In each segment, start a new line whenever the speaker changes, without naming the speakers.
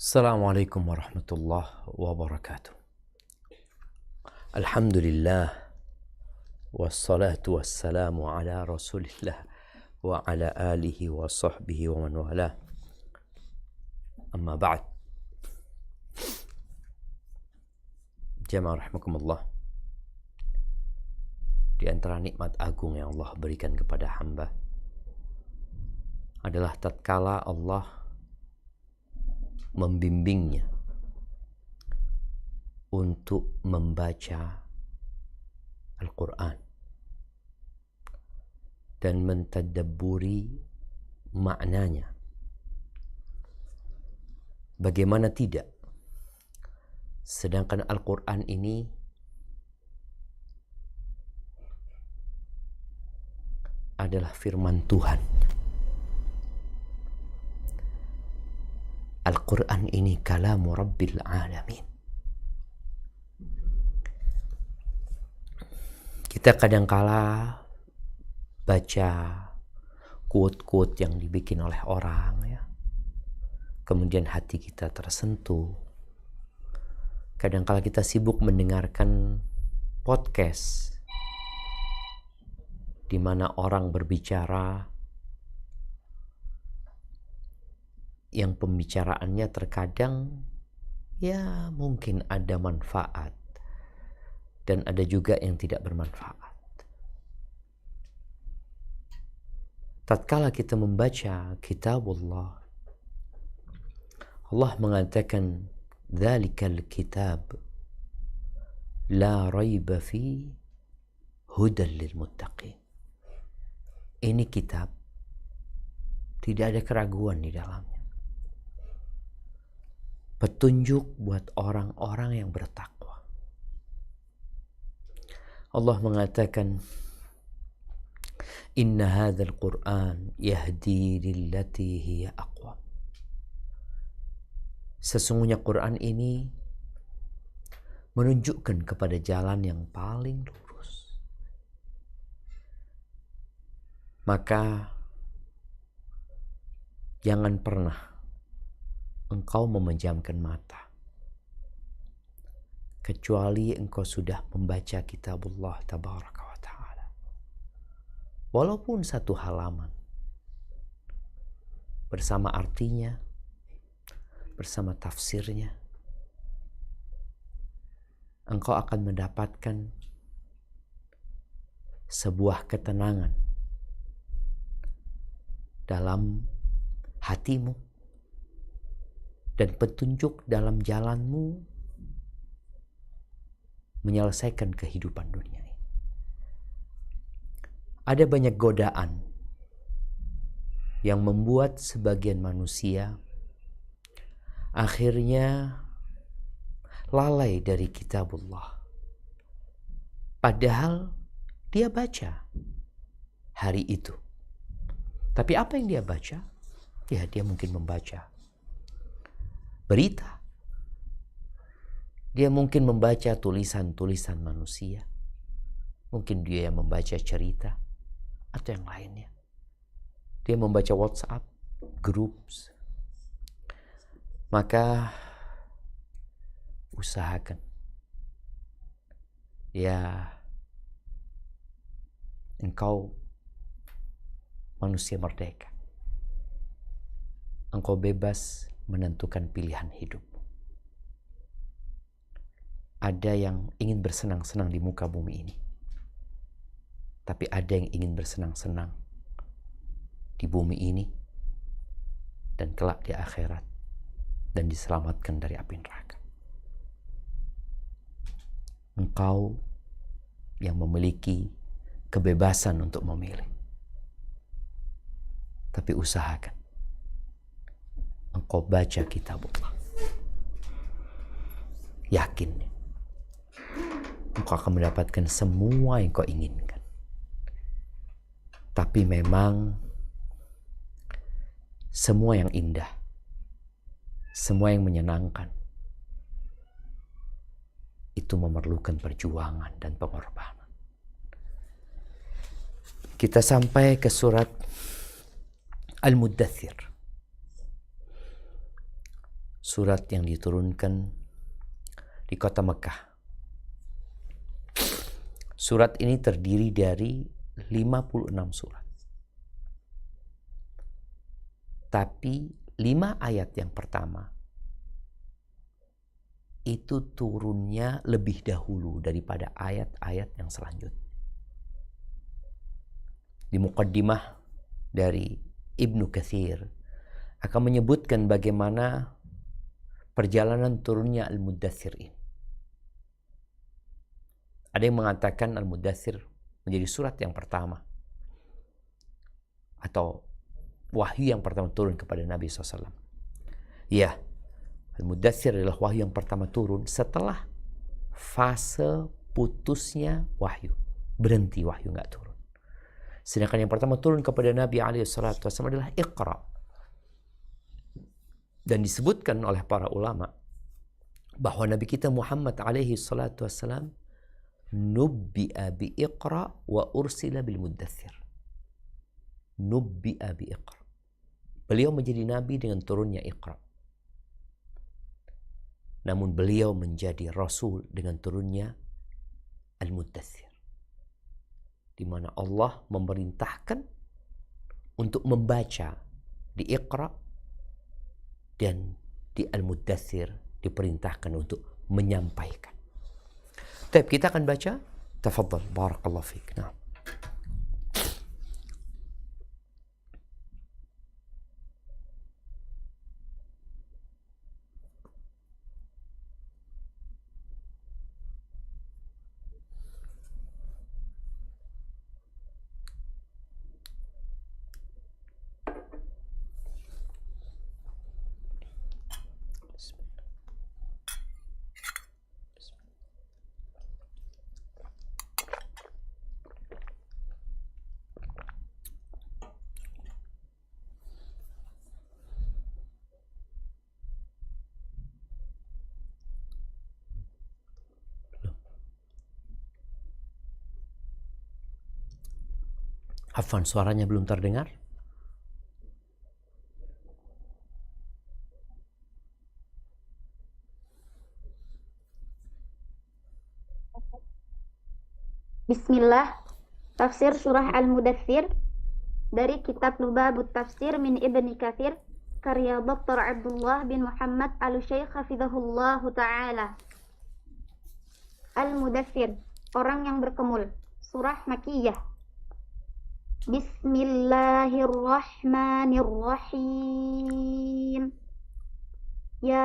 Assalamualaikum warahmatullahi wabarakatuh. Alhamdulillah wassalatu wassalamu ala Rasulillah wa ala alihi wa sahbihi wa man wala. Amma ba'd. Jamaah rahimakumullah. Di antara nikmat agung yang Allah berikan kepada hamba adalah tatkala Allah membimbingnya untuk membaca Al-Quran dan mentadabburi maknanya. Bagaimana tidak? Sedangkan Al-Quran ini adalah firman Tuhan. Al-Quran ini kalamu Rabbil Alamin. Kita kadangkala baca quote-quote yang dibikin oleh orang, ya. Kemudian hati kita tersentuh. Kadangkala kita sibuk mendengarkan podcast di mana orang berbicara yang pembicaraannya terkadang ya mungkin ada manfaat dan ada juga yang tidak bermanfaat. Tatkala kita membaca kitabullah, Allah mengatakan dzalikal kitab la raiba fi hudan lil muttaqin. Ini kitab tidak ada keraguan di dalamnya. Petunjuk buat orang-orang yang bertakwa. Allah mengatakan, Inna hadzal Qur'an yahdi lillati hiya aqwam. Sesungguhnya Quran ini menunjukkan kepada jalan yang paling lurus. Maka jangan pernah engkau memejamkan mata kecuali engkau sudah membaca kitabullah tabaraka wa ta'ala, walaupun satu halaman, bersama artinya, bersama tafsirnya. Engkau akan mendapatkan sebuah ketenangan dalam hatimu dan petunjuk dalam jalanmu menyelesaikan kehidupan dunia ini. Ada banyak godaan yang membuat sebagian manusia akhirnya lalai dari kitabullah. Padahal dia baca hari itu. Tapi apa yang dia baca? Ya, dia mungkin membaca berita. Dia mungkin membaca tulisan-tulisan manusia. Mungkin dia yang membaca cerita atau yang lainnya. Dia membaca WhatsApp, groups. Maka usahakan. Ya, engkau manusia merdeka. Engkau bebas menentukan pilihan hidup. Ada yang ingin bersenang-senang di muka bumi ini, tapi ada yang ingin bersenang-senang di bumi ini dan kelak di akhirat dan diselamatkan dari api neraka. Engkau yang memiliki kebebasan untuk memilih, tapi usahakan engkau baca kitabullah. Yakin engkau akan mendapatkan semua yang kau inginkan. Tapi memang semua yang indah, semua yang menyenangkan, itu memerlukan perjuangan dan pengorbanan. Kita sampai ke surat Al-Muddathir. surat yang diturunkan di kota Mekah. Surat ini terdiri dari 56 surat. Tapi 5 ayat yang pertama itu turunnya lebih dahulu daripada ayat-ayat yang selanjutnya. Di muqaddimah dari Ibnu Katsir akan menyebutkan bagaimana perjalanan turunnya Al-Muddatsir ini. Ada yang mengatakan Al-Muddatsir menjadi surat yang pertama atau wahyu yang pertama turun kepada Nabi SAW. Ya, Al-Muddatsir adalah wahyu yang pertama turun setelah fase putusnya wahyu. Berhenti wahyu, nggak turun. Sedangkan yang pertama turun kepada Nabi SAW adalah Iqra. Dan disebutkan oleh para ulama bahwa Nabi kita Muhammad SAW nubbi'a bi Iqra wa ursila bil Muddatsir. Nubbi'a bi Iqra. Beliau menjadi nabi dengan turunnya Iqra. Namun beliau menjadi rasul dengan turunnya Al-Muddatsir. Di mana Allah memerintahkan untuk membaca di Iqra dan di Al-Muddatsir diperintahkan untuk menyampaikan. Baik, kita akan baca. Tafadhal, barakallahu fiik. Nah. Afwan, suaranya belum terdengar.
Bismillah. Tafsir surah Al-Muddatsir dari kitab Lubabut Tafsir min Ibni Katsir karya Dr. Abdullah bin Muhammad Al-Syaikh hafizahullahu ta'ala. Al-Muddatsir, orang yang berkemul. Surah Makkiyah. Bismillahirrahmanirrahim. Ya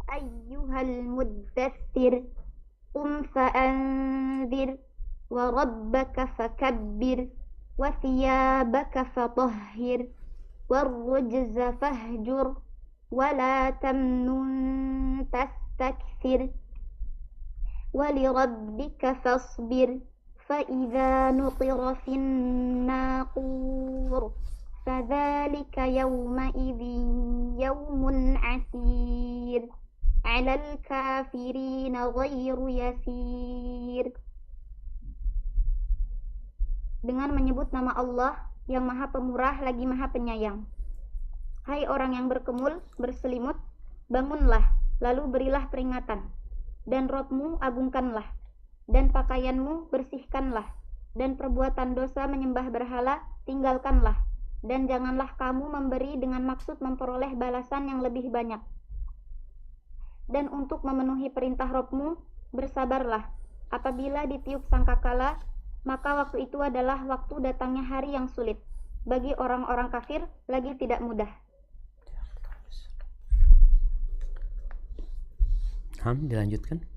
ayyuhal muddatsir qum fa'anzir wa rabbaka fakabbir wa thiyabaka fatahhir warrujza fahjur wa la tamnun tastakthir wa lirabbika fasbir فَإِذَا نُقِرَ فِي النَّاقُورِ فَذَلِكَ يَوْمَئِذٍ يَوْمٌ عَسِيرٌ عَلَى الْكَافِرِينَ غَيْرُ يَسِيرٌ. Dengan menyebut nama Allah yang Maha Pemurah lagi Maha Penyayang. Hai orang yang berkemul, berselimut, bangunlah, lalu berilah peringatan, dan Rabb-mu agungkanlah, dan pakaianmu bersihkanlah, dan perbuatan dosa menyembah berhala tinggalkanlah, dan janganlah kamu memberi dengan maksud memperoleh balasan yang lebih banyak. Dan untuk memenuhi perintah Rabb-mu, bersabarlah. Apabila ditiup sangkakala, maka waktu itu adalah waktu datangnya hari yang sulit. Bagi orang-orang kafir, lagi tidak mudah.
Dilanjutkan.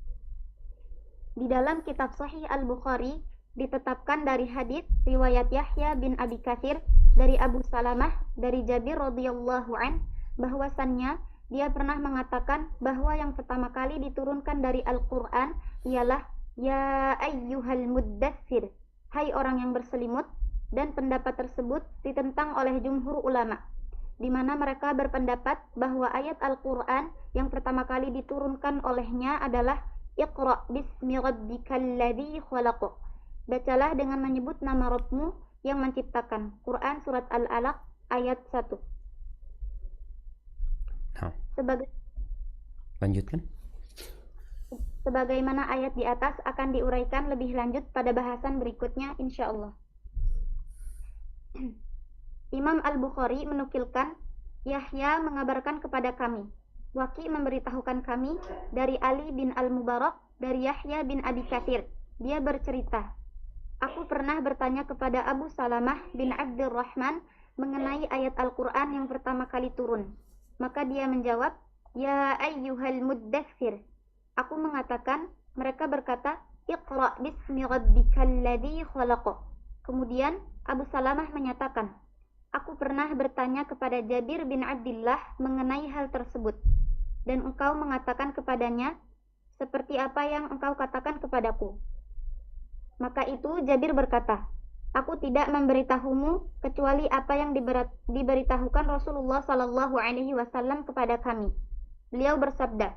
Di dalam kitab Sahih Al-Bukhari ditetapkan dari hadits riwayat Yahya bin Abi Katsir dari Abu Salamah dari Jabir radhiyallahu an bahwasannya dia pernah mengatakan bahwa yang pertama kali diturunkan dari Al-Qur'an ialah ya ayyuhal muddatsir, hai orang yang berselimut, dan pendapat tersebut ditentang oleh jumhur ulama, di mana mereka berpendapat bahwa ayat Al-Qur'an yang pertama kali diturunkan olehnya adalah Iqra bismi rabbikal ladzi khalaq. Bacalah dengan menyebut nama Rabb-mu yang menciptakan. Quran surat Al-Alaq ayat 1.
Nah. Lanjutkan.
Sebagaimana ayat di atas akan diuraikan lebih lanjut pada bahasan berikutnya insyaallah. Imam Al-Bukhari menukilkan, Yahya mengabarkan kepada kami, Waki memberitahukan kami dari Ali bin Al-Mubarak dari Yahya bin Abi Katsir. Dia bercerita, aku pernah bertanya kepada Abu Salamah bin Abdurrahman mengenai ayat Al-Quran yang pertama kali turun. Maka dia menjawab, Ya ayyuhal muddathir. Aku mengatakan, mereka berkata, Iqra' bismi rabbikal ladzi khalaq. Kemudian Abu Salamah menyatakan, aku pernah bertanya kepada Jabir bin Abdullah mengenai hal tersebut, dan engkau mengatakan kepadanya, seperti apa yang engkau katakan kepadaku. Maka itu Jabir berkata, aku tidak memberitahumu kecuali apa yang diberitahukan Rasulullah sallallahu alaihi wasallam kepada kami. Beliau bersabda,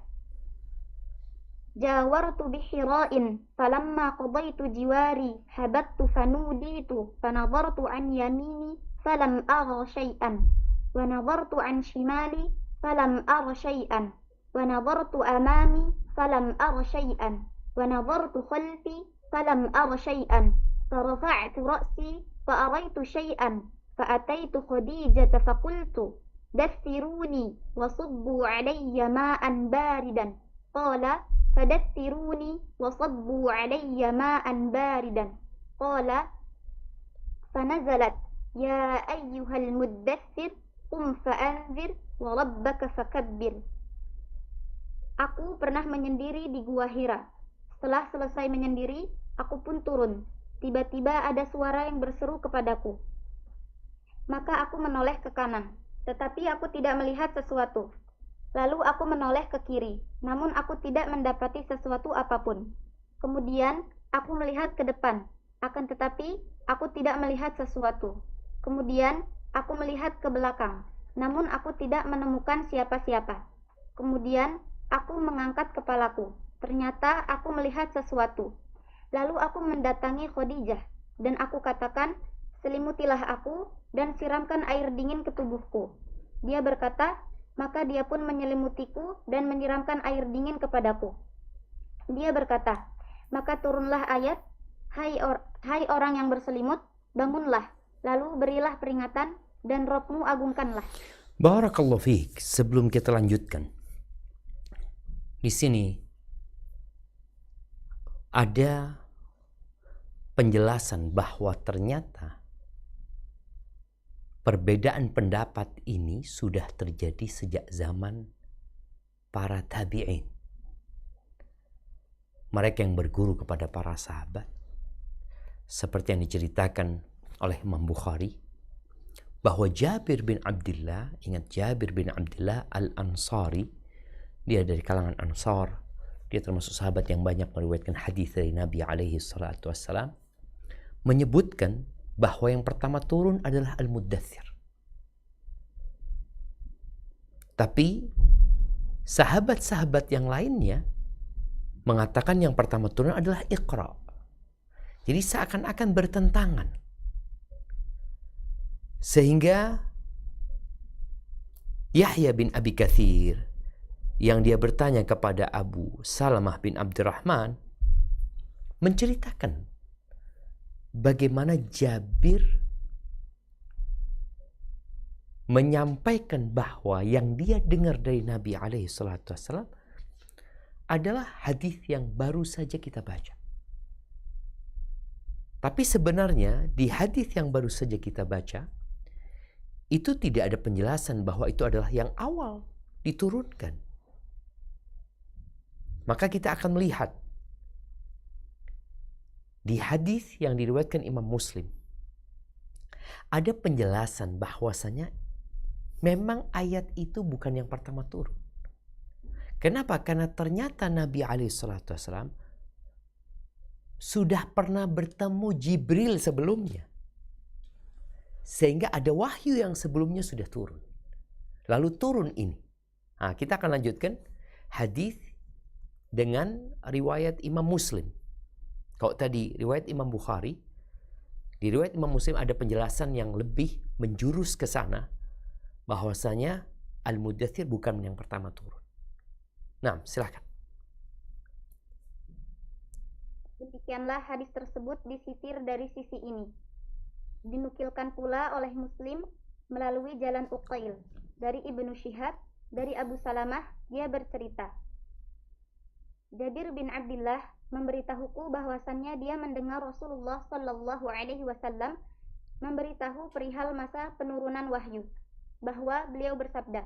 Jawartu bihira'in falamma qadaitu jiwari habattu fanuditu fanadhartu an yamini falam ara syai'an wa nadhartu an shimali falam ara syai'an wa nadhartu amami falam ara syai'an wa nadhartu khalfi falam ara syai'an فرفعت رأسي فأريت شيئا فأتيت خديجة فقلت دثروني وصبوا علي ماء باردا قال فدثروني وصبوا علي ماء باردا قال فنزلت يا أيها المدثر قم فأنذر وربك فكبر. Aku pernah menyendiri di Gua Hira. Setelah selesai menyendiri, aku pun turun. Tiba-tiba ada suara yang berseru kepadaku. Maka aku menoleh ke kanan, tetapi aku tidak melihat sesuatu. Lalu aku menoleh ke kiri, namun aku tidak mendapati sesuatu apapun. Kemudian aku melihat ke depan, akan tetapi aku tidak melihat sesuatu. Kemudian aku melihat ke belakang, namun aku tidak menemukan siapa-siapa. Kemudian aku mengangkat kepalaku, ternyata aku melihat sesuatu. Lalu aku mendatangi Khadijah, dan aku katakan, selimutilah aku dan siramkan air dingin ke tubuhku. Dia berkata, maka dia pun menyelimutiku dan menyiramkan air dingin kepadaku. Dia berkata, maka turunlah ayat, hai orang yang berselimut, bangunlah, lalu berilah peringatan, dan Rabbmu agungkanlah.
Barakallahu fiik. Sebelum kita lanjutkan, di sini ada penjelasan bahwa ternyata perbedaan pendapat ini sudah terjadi sejak zaman para tabi'in. Mereka yang berguru kepada para sahabat, seperti yang diceritakan oleh Imam Bukhari, bahwa Jabir bin Abdullah, ingat Jabir bin Abdullah Al-Ansari, dia dari kalangan Ansar, dia termasuk sahabat yang banyak meriwayatkan hadis dari Nabi alaihi salatu wassalam, menyebutkan bahwa yang pertama turun adalah Al-Muddathir. Tapi sahabat-sahabat yang lainnya mengatakan yang pertama turun adalah Iqra. Jadi seakan-akan bertentangan. Sehingga Yahya bin Abi Katsir yang dia bertanya kepada Abu Salamah bin Abdurrahman menceritakan bagaimana Jabir menyampaikan bahwa yang dia dengar dari Nabi alaihi salatu wassalam adalah hadis yang baru saja kita baca. Tapi sebenarnya di hadis yang baru saja kita baca itu tidak ada penjelasan bahwa itu adalah yang awal diturunkan. Maka kita akan melihat di hadis yang diriwayatkan Imam Muslim ada penjelasan bahwasanya memang ayat itu bukan yang pertama turun. Kenapa? Karena ternyata Nabi SAW sudah pernah bertemu Jibril sebelumnya, sehingga ada wahyu yang sebelumnya sudah turun. Lalu turun ini. Nah, kita akan lanjutkan hadis dengan riwayat Imam Muslim. Kalau tadi riwayat Imam Bukhari, di riwayat Imam Muslim ada penjelasan yang lebih menjurus ke sana, bahwasanya Al-Muddathir bukan yang pertama turun. Nah, silakan.
Demikianlah hadis tersebut disitir dari sisi ini. Dinukilkan pula oleh Muslim melalui jalan Uqail dari Ibnu Syihab dari Abu Salamah, dia bercerita, Jabir bin Abdullah memberitahuku bahwasannya dia mendengar Rasulullah Shallallahu Alaihi Wasallam memberitahu perihal masa penurunan wahyu, bahwa beliau bersabda,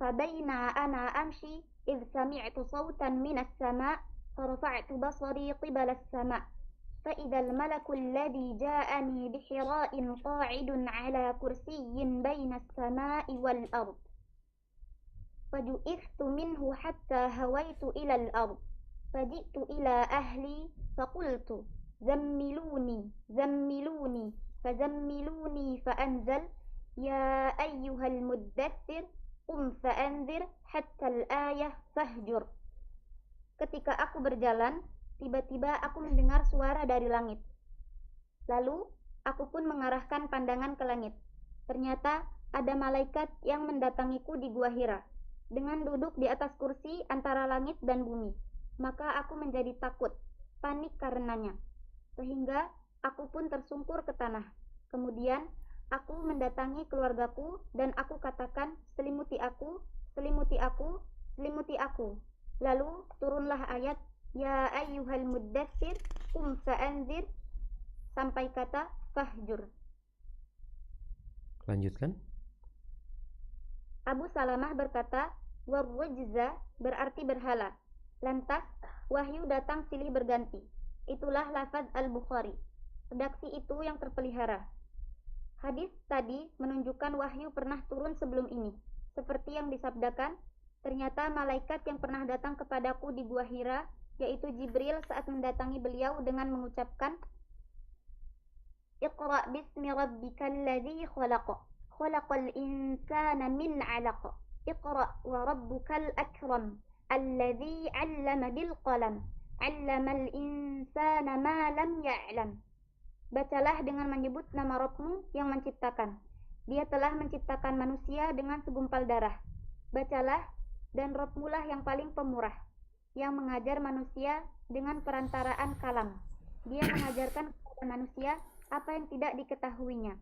Fabaina ana amshi idh sami'tu sawtan minas sama' farafa'tu basari qibala as-sama' فإذا الملك الذي جاءني بحراء قاعد على كرسي بين السماء والأرض فجئت منه حتى هويت إلى الأرض فجئت إلى أهلي فقلت زملوني فزملوني فأنزل يا أيها المدثر قم فأنذر حتى الآية فاهجر. Ketika aku berjalan, tiba-tiba aku mendengar suara dari langit. Lalu, aku pun mengarahkan pandangan ke langit. Ternyata, ada malaikat yang mendatangiku di Gua Hira, dengan duduk di atas kursi antara langit dan bumi. Maka aku menjadi takut, panik karenanya. Sehingga, aku pun tersungkur ke tanah. Kemudian, aku mendatangi keluargaku, dan aku katakan, selimuti aku, selimuti aku, selimuti aku. Lalu, turunlah ayat, Ya ayyuhal muddathir qum fa'anzir sampai kata fahjur.
Lanjutkan.
Abu Salamah berkata, warwajza berarti berhala. Lantas wahyu datang silih berganti. Itulah lafaz Al-Bukhari. Redaksi itu yang terpelihara. Hadis tadi menunjukkan wahyu pernah turun sebelum ini. Seperti yang disabdakan, ternyata malaikat yang pernah datang kepadaku di Gua Hira, yaitu Jibril saat mendatangi beliau dengan mengucapkan Iqra' bismi rabbikal ladzi khalaq khalaqal insana min 'alaq Iqra' wa rabbukal akram alladzi 'allama bil qalam 'allamal insana ma lam ya'lam. Bacalah dengan menyebut nama Rabbmu yang menciptakan. Dia telah menciptakan manusia dengan segumpal darah. Bacalah, dan Rabbmu lah yang paling pemurah, yang mengajar manusia dengan perantaraan kalam. Dia mengajarkan kepada manusia apa yang tidak diketahuinya.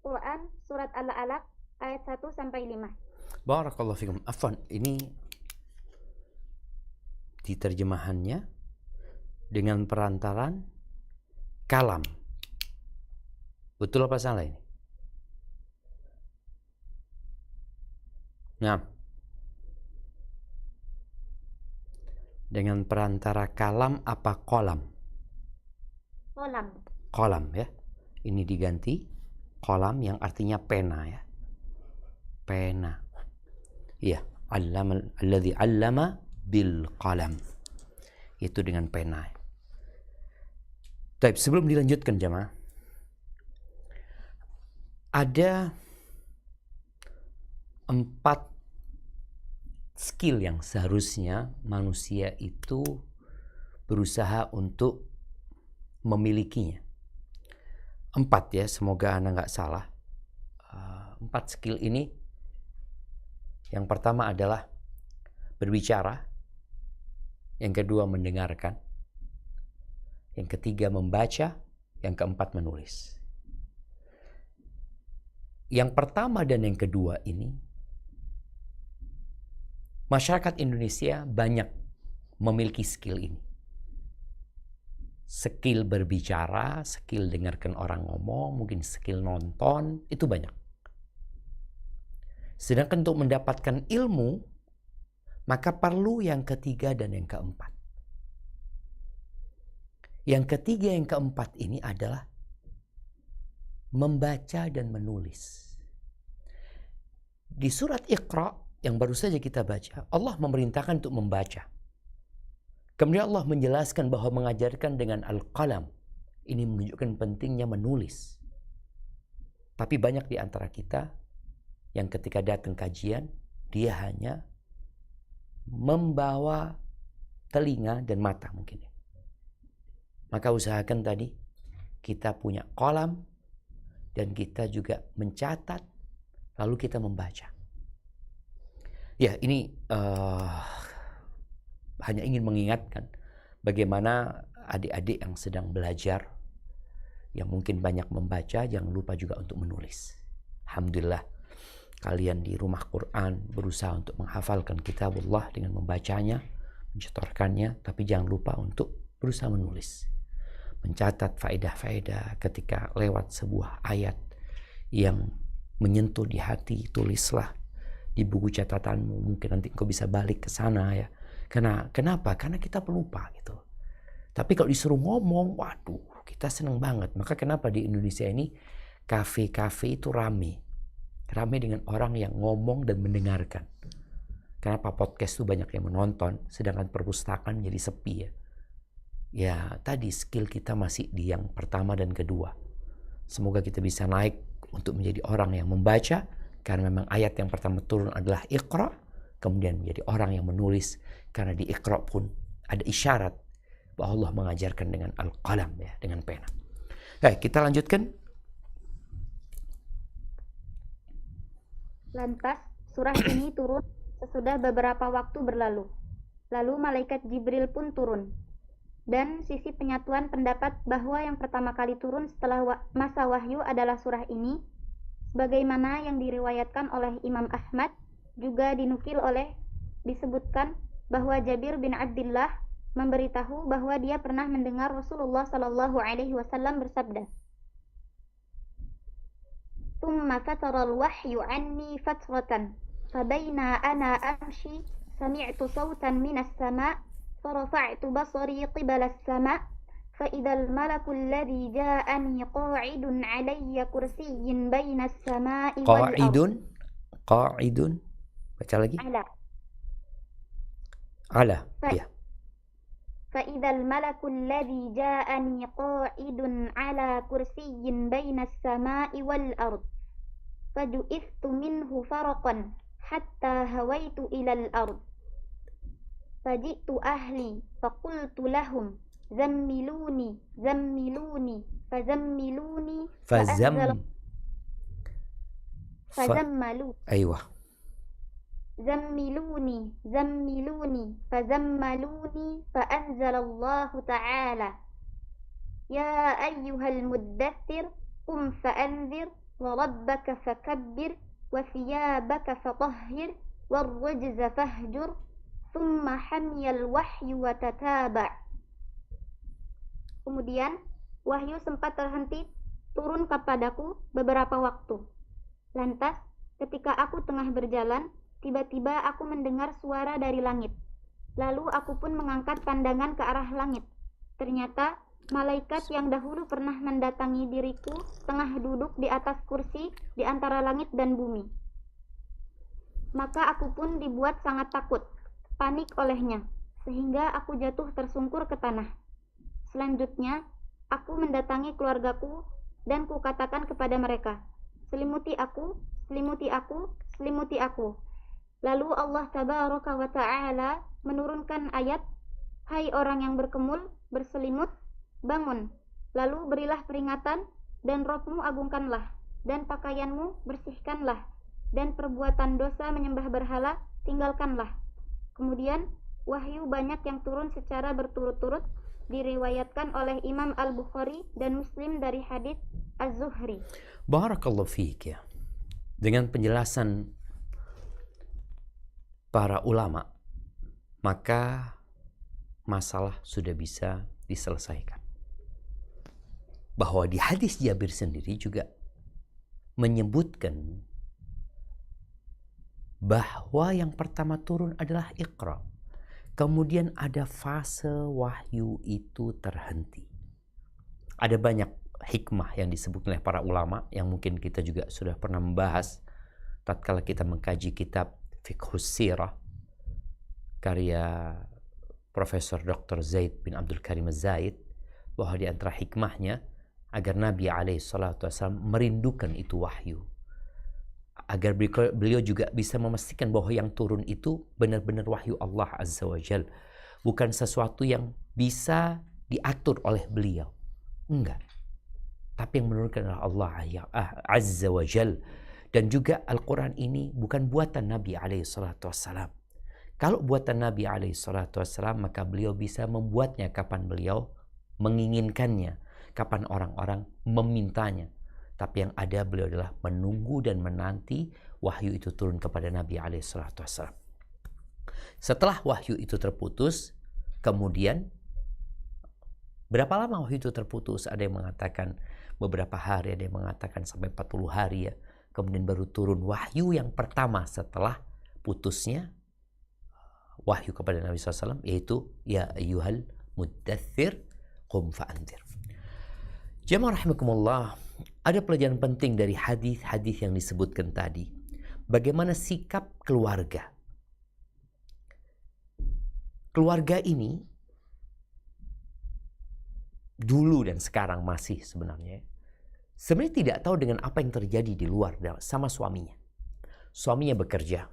Quran Surat Al-Alaq ayat 1-5.
Barakallahu fikum. Afwan, ini di terjemahannya dengan perantaran kalam. Betul apa salah ini? Nah, dengan perantara kalam apa kolam? Kolam ya. Ini diganti kolam yang artinya pena ya. Pena. Iya, alladzi 'allama bil qalam. Itu dengan pena. Baik, sebelum dilanjutkan jemaah, ada 4 skill yang seharusnya manusia itu berusaha untuk memilikinya. 4 ya, semoga Anda nggak salah. 4 skill ini, yang pertama adalah berbicara, yang kedua mendengarkan, yang ketiga membaca, yang keempat menulis. Yang pertama dan yang kedua ini, masyarakat Indonesia banyak memiliki skill ini. Skill berbicara, skill dengarkan orang ngomong, mungkin skill nonton, itu banyak. Sedangkan untuk mendapatkan ilmu, maka perlu yang ketiga dan yang keempat. Yang ketiga, yang keempat ini adalah membaca dan menulis. Di surat Iqra yang baru saja kita baca, Allah memerintahkan untuk membaca. Kemudian Allah menjelaskan bahwa mengajarkan dengan al-qalam. Ini menunjukkan pentingnya menulis. Tapi banyak di antara kita yang ketika datang kajian, dia hanya membawa telinga dan mata mungkin. Maka usahakan tadi kita punya kolam dan kita juga mencatat, lalu kita membaca. Ya, ini hanya ingin mengingatkan bagaimana adik-adik yang sedang belajar, yang mungkin banyak membaca, jangan lupa juga untuk menulis. Alhamdulillah, kalian di rumah Quran berusaha untuk menghafalkan kitabullah dengan membacanya, mencetorkannya, tapi jangan lupa untuk berusaha menulis. Mencatat faedah-faedah ketika lewat sebuah ayat yang menyentuh di hati, tulislah di buku catatanmu. Mungkin nanti engkau bisa balik ke sana ya. Kenapa? Karena kita pelupa gitu. Tapi kalau disuruh ngomong, waduh, kita senang banget. Maka kenapa di Indonesia ini kafe-kafe itu rame dengan orang yang ngomong dan mendengarkan. Kenapa podcast itu banyak yang menonton, sedangkan perpustakaan jadi sepi ya. Ya tadi skill kita masih di yang pertama dan kedua. Semoga kita bisa naik untuk menjadi orang yang membaca, karena memang ayat yang pertama turun adalah Iqra, kemudian menjadi orang yang menulis, karena di Iqra pun ada isyarat bahwa Allah mengajarkan dengan al-qalam ya, dengan pena. Baik, kita lanjutkan.
Lantas, surah ini turun sesudah beberapa waktu berlalu. Lalu malaikat Jibril pun turun. Dan sisi penyatuan pendapat bahwa yang pertama kali turun setelah masa wahyu adalah surah ini, sebagaimana yang diriwayatkan oleh Imam Ahmad, juga disebutkan bahwa Jabir bin Abdullah memberitahu bahwa dia pernah mendengar Rasulullah Shallallahu Alaihi Wasallam bersabda, "Tsumma fatara al-wahyu anni fatratan, fabaina ana amshi, sami'tu sawtan minas sama', فرفعت بصري قبل السماء فإذا الملك الذي جاءني قاعد علي كرسي بين السماء والأرض."
قاعد baca lagi. على ya.
فإذا الملك الذي جاءني قاعد على كرسي بين السماء والأرض فجئت منه فرقا حتى هويت إلى الأرض فجئت أهلي فقلت لهم زملوني فزملوني فزملوا
أيوة
زملوني فزملوني فأنزل الله تعالى يا أيها المدثر قم فأنذر وربك فكبر وثيابك فطهر والرجز فاهجر ثم حمي الوحي وتتابع. Kemudian wahyu sempat terhenti turun kepadaku beberapa waktu. Lantas ketika aku tengah berjalan, tiba-tiba aku mendengar suara dari langit. Lalu aku pun mengangkat pandangan ke arah langit. Ternyata malaikat yang dahulu pernah mendatangi diriku tengah duduk di atas kursi di antara langit dan bumi. Maka aku pun dibuat sangat takut, panik olehnya, sehingga aku jatuh tersungkur ke tanah. Selanjutnya, aku mendatangi keluargaku dan kukatakan kepada mereka, selimuti aku, selimuti aku, selimuti aku. Lalu Allah Tabaraka wa Ta'ala menurunkan ayat, hai orang yang berkemul, berselimut, bangun, lalu berilah peringatan, dan Rabbmu agungkanlah, dan pakaianmu bersihkanlah, dan perbuatan dosa menyembah berhala tinggalkanlah. Kemudian wahyu banyak yang turun secara berturut-turut, diriwayatkan oleh Imam Al-Bukhari dan Muslim dari hadits Az-Zuhri.
Barakallahu fiik ya. Dengan penjelasan para ulama, maka masalah sudah bisa diselesaikan. Bahwa di hadis Jabir sendiri juga menyebutkan bahwa yang pertama turun adalah Iqra. Kemudian ada fase wahyu itu terhenti. Ada banyak hikmah yang disebut oleh para ulama yang mungkin kita juga sudah pernah membahas tatkala kita mengkaji kitab Fiqhus Sirah karya Profesor Dr. Zaid bin Abdul Karim Az-Zaid, bahwa di antara hikmahnya agar Nabi SAW merindukan itu wahyu, agar beliau juga bisa memastikan bahwa yang turun itu benar-benar wahyu Allah Azza wa Jal, bukan sesuatu yang bisa diatur oleh beliau. Enggak. tapi yang menurunkan adalah Allah Azza wa Jal. Dan juga Al-Quran ini bukan buatan Nabi SAW. Kalau buatan Nabi SAW, maka beliau bisa membuatnya kapan beliau menginginkannya, kapan orang-orang memintanya. Tapi yang ada beliau adalah menunggu dan menanti wahyu itu turun kepada Nabi SAW. Setelah wahyu itu terputus, kemudian berapa lama wahyu itu terputus? Ada yang mengatakan beberapa hari, ada yang mengatakan sampai 40 hari ya. Kemudian baru turun wahyu yang pertama setelah putusnya wahyu kepada Nabi SAW, yaitu ya ayyuhal muddathir qum fa'anzir. Jemaah rahimakumullah, ada pelajaran penting dari hadis-hadis yang disebutkan tadi. Bagaimana sikap keluarga. Keluarga ini dulu dan sekarang masih sebenarnya tidak tahu dengan apa yang terjadi di luar sama suaminya. Suaminya bekerja,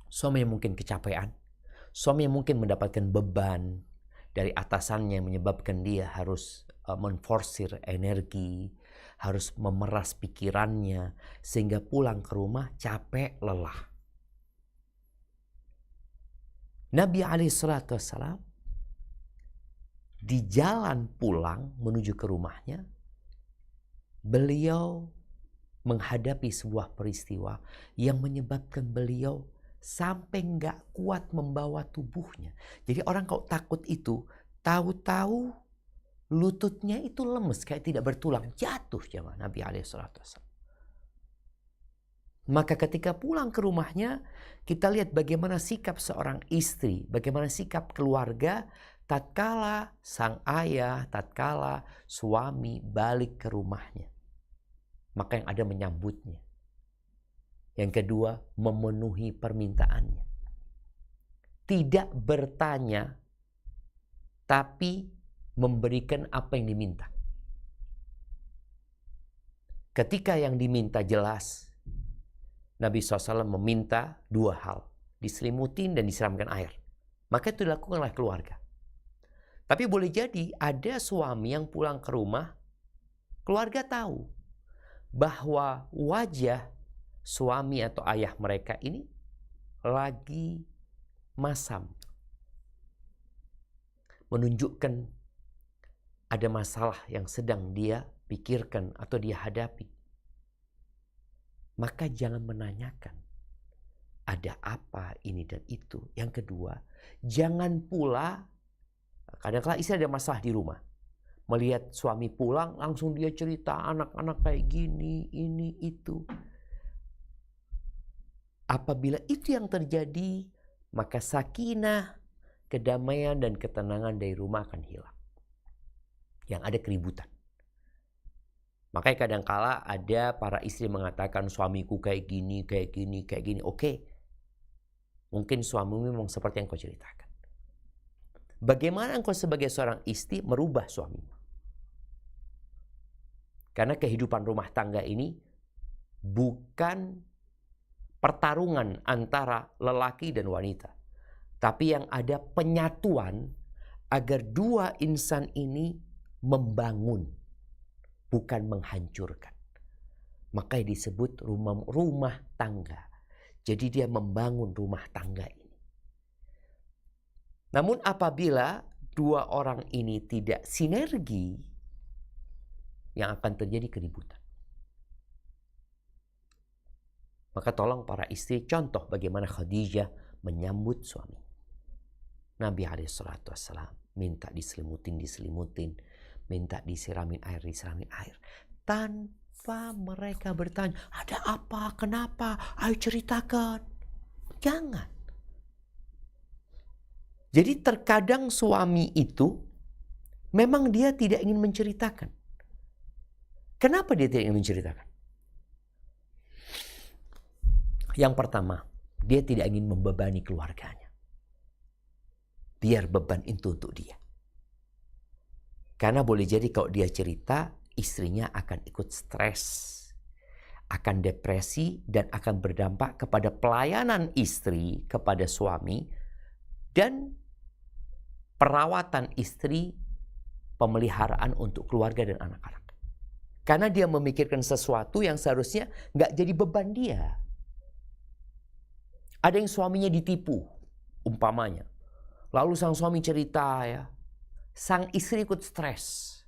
suaminya mungkin kecapean, suaminya mungkin mendapatkan beban dari atasannya yang menyebabkan dia harus menforsir energi, harus memeras pikirannya, sehingga pulang ke rumah capek, lelah. Nabi SAW di jalan pulang menuju ke rumahnya, beliau menghadapi sebuah peristiwa yang menyebabkan beliau sampai nggak kuat membawa tubuhnya. Jadi orang kalau takut itu, tahu-tahu lututnya itu lemes, kayak tidak bertulang, jatuh jemaah Nabi SAW. Maka ketika pulang ke rumahnya, kita lihat bagaimana sikap seorang istri, bagaimana sikap keluarga tatkala sang ayah, tatkala suami balik ke rumahnya. Maka yang ada menyambutnya. Yang kedua, memenuhi permintaannya. Tidak bertanya, tapi memberikan apa yang diminta. Ketika yang diminta jelas, Nabi SAW meminta 2 hal. Diselimutin dan disiramkan air. Maka itu dilakukan oleh keluarga. Tapi boleh jadi ada suami yang pulang ke rumah, keluarga tahu bahwa wajah suami atau ayah mereka ini lagi masam. Menunjukkan ada masalah yang sedang dia pikirkan atau dia hadapi. Maka jangan menanyakan ada apa ini dan itu. Yang kedua, jangan pula, kadang-kadang istri ada masalah di rumah. Melihat suami pulang, langsung dia cerita anak-anak kayak gini, ini, itu. Apabila itu yang terjadi, maka sakinah, kedamaian dan ketenangan dari rumah akan hilang. Yang ada keributan. Makanya kadang-kala ada para istri mengatakan suamiku kayak gini, kayak gini, kayak gini. Oke. Mungkin suamimu memang seperti yang kau ceritakan. Bagaimana engkau sebagai seorang istri merubah suamimu? Karena kehidupan rumah tangga ini bukan pertarungan antara lelaki dan wanita. Tapi yang ada penyatuan agar dua insan ini membangun, bukan menghancurkan. Makanya disebut rumah tangga. Jadi dia membangun rumah tangga ini. Namun apabila dua orang ini tidak sinergi, yang akan terjadi keributan. Maka tolong para istri contoh bagaimana Khadijah menyambut suami. Nabi SAW minta diselimutin, minta disiramin air. Tanpa mereka bertanya, ada apa, kenapa, ayo ceritakan. Jangan. Jadi terkadang suami itu memang dia tidak ingin menceritakan. Kenapa dia tidak ingin menceritakan? Yang pertama, dia tidak ingin membebani keluarganya. Biar beban itu untuk dia. Karena boleh jadi kalau dia cerita, istrinya akan ikut stres, akan depresi, dan akan berdampak kepada pelayanan istri kepada suami dan perawatan istri, pemeliharaan untuk keluarga dan anak-anak. Karena dia memikirkan sesuatu yang seharusnya nggak jadi beban dia. Ada yang suaminya ditipu, umpamanya. Lalu sang suami cerita ya, sang istri ikut stres.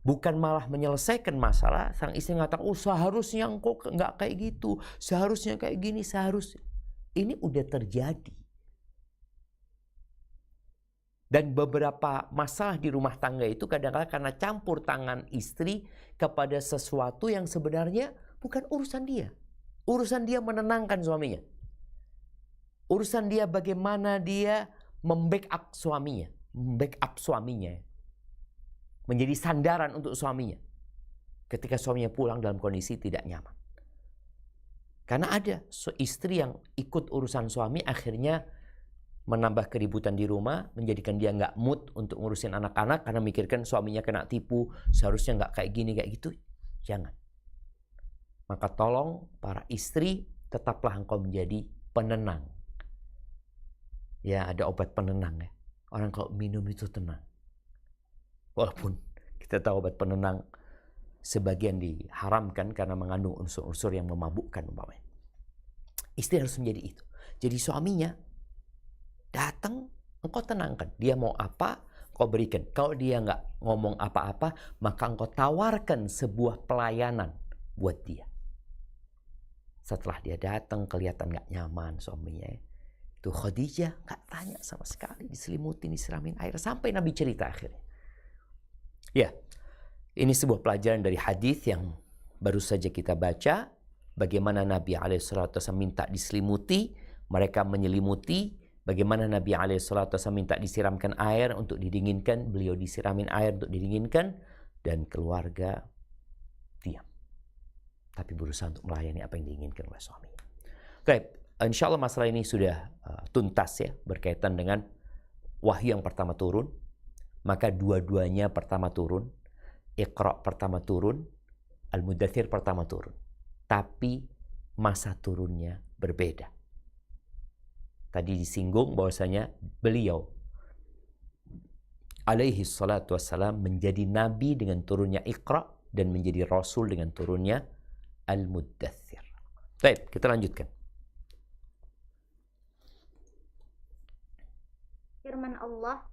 Bukan malah menyelesaikan masalah, sang istri mengatakan, oh seharusnya engkau nggak kayak gitu, seharusnya kayak gini, seharusnya. Ini udah terjadi. Dan beberapa masalah di rumah tangga itu kadang-kadang karena campur tangan istri kepada sesuatu yang sebenarnya bukan urusan dia. Urusan dia menenangkan suaminya. Urusan dia bagaimana dia membackup suaminya. Membackup suaminya. Menjadi sandaran untuk suaminya. Ketika suaminya pulang dalam kondisi tidak nyaman. Karena ada istri yang ikut urusan suami akhirnya menambah keributan di rumah, menjadikan dia nggak mood untuk ngurusin anak-anak karena mikirkan suaminya kena tipu, seharusnya nggak kayak gini, kayak gitu. Jangan. Maka tolong para istri, tetaplah engkau menjadi penenang. Ya, ada obat penenang ya. Orang kalau minum itu tenang. Walaupun kita tahu obat penenang sebagian diharamkan karena mengandung unsur-unsur yang memabukkan umpamanya. Istri harus menjadi itu. Jadi suaminya datang, engkau tenangkan. Dia mau apa, engkau berikan. Kalau dia nggak ngomong apa-apa, maka engkau tawarkan sebuah pelayanan buat dia. Setelah dia datang, kelihatan nggak nyaman suaminya. Itu Khadijah nggak tanya sama sekali, diselimutin, disiramin air. Sampai Nabi cerita akhirnya. Ya, ini sebuah pelajaran dari hadis yang baru saja kita baca. Bagaimana Nabi SAW minta diselimuti, mereka menyelimuti. Bagaimana Nabi SAW minta disiramkan air untuk didinginkan, beliau disiramin air untuk didinginkan, dan keluarga diam. Tapi berusaha untuk melayani apa yang diinginkan oleh suaminya. Oke, insya Allah masalah ini sudah tuntas ya, berkaitan dengan wahyu yang pertama turun. Maka dua-duanya pertama turun. Iqra pertama turun, Al-Mudaththir pertama turun. Tapi masa turunnya berbeda. Tadi disinggung bahwasanya beliau alaihi salatu wassalam menjadi nabi dengan turunnya Iqra dan menjadi rasul dengan turunnya Al-Mudaththir. Baik, kita lanjutkan.
Firman Allah,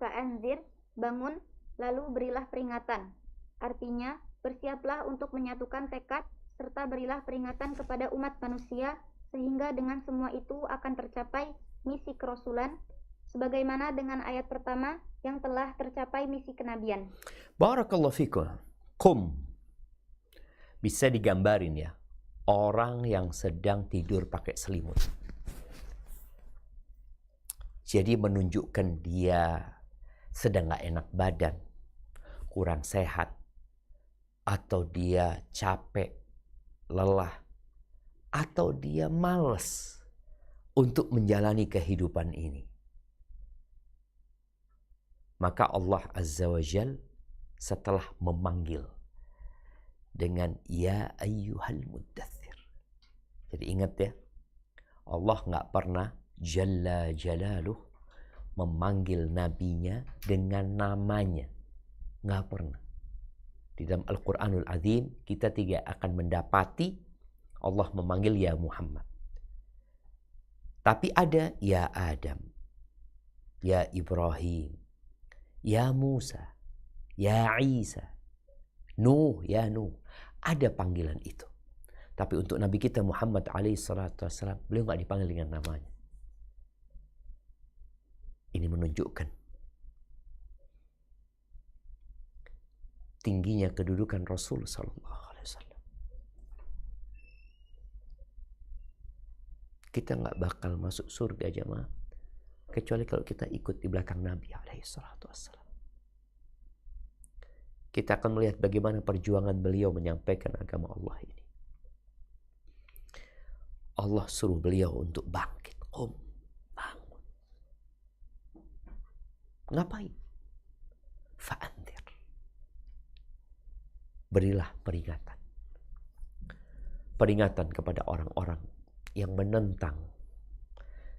fa'anzir, bangun, lalu berilah peringatan. Artinya, bersiaplah untuk menyatukan tekad, serta berilah peringatan kepada umat manusia, sehingga dengan semua itu akan tercapai misi kerasulan, sebagaimana dengan ayat pertama yang telah tercapai misi kenabian.
Barakallahu fikum. Qum. Bisa digambarin ya, orang yang sedang tidur pakai selimut. Jadi menunjukkan dia sedang gak enak badan, kurang sehat, atau dia capek, lelah, atau dia malas untuk menjalani kehidupan ini. Maka Allah Azza wa Jal setelah memanggil dengan ya ayyuhal muddaththir. Jadi ingat ya, Allah gak pernah Jalla Jalaluh memanggil nabinya dengan namanya. Nggak pernah. Di dalam Al-Quranul Azim kita tidak akan mendapati Allah memanggil ya Muhammad. Tapi ada ya Adam, ya Ibrahim, ya Musa, ya Isa, Nuh, ya Nuh. Ada panggilan itu. Tapi untuk Nabi kita Muhammad alaihissalam, beliau nggak dipanggil dengan namanya. Ini menunjukkan tingginya kedudukan Rasul sallallahu alaihi wasallam. Kita nggak bakal masuk surga jemaah kecuali kalau kita ikut di belakang Nabi alaihi salatu wasallam. Kita akan melihat bagaimana perjuangan beliau menyampaikan agama Allah ini. Allah suruh beliau untuk bangkit. Bangun. Ngapain? Fa'anzir. Berilah peringatan. Peringatan kepada orang-orang yang menentang,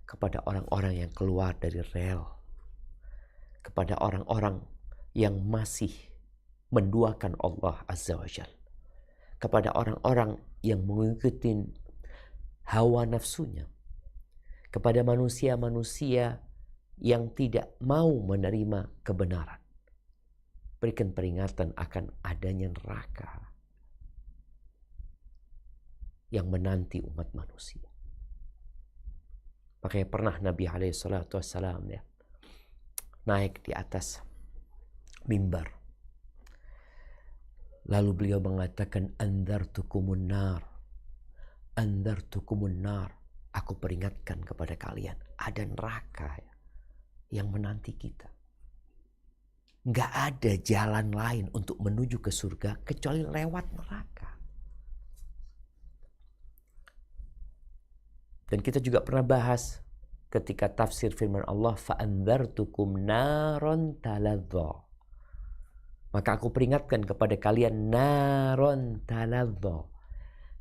kepada orang-orang yang keluar dari rel, kepada orang-orang yang masih menduakan Allah Azza wa Jalla, kepada orang-orang yang mengikuti hawa nafsunya, kepada manusia-manusia yang tidak mau menerima kebenaran. Berikan peringatan akan adanya neraka yang menanti umat manusia. Makanya pernah Nabi SAW naik di atas mimbar. Lalu beliau mengatakan, andartukumun nar. Aku peringatkan kepada kalian, ada neraka yang menanti kita. Nggak ada jalan lain untuk menuju ke surga kecuali lewat neraka. Dan kita juga pernah bahas ketika tafsir firman Allah, fa'andartukum naron taladha. Maka aku peringatkan kepada kalian naron taladha,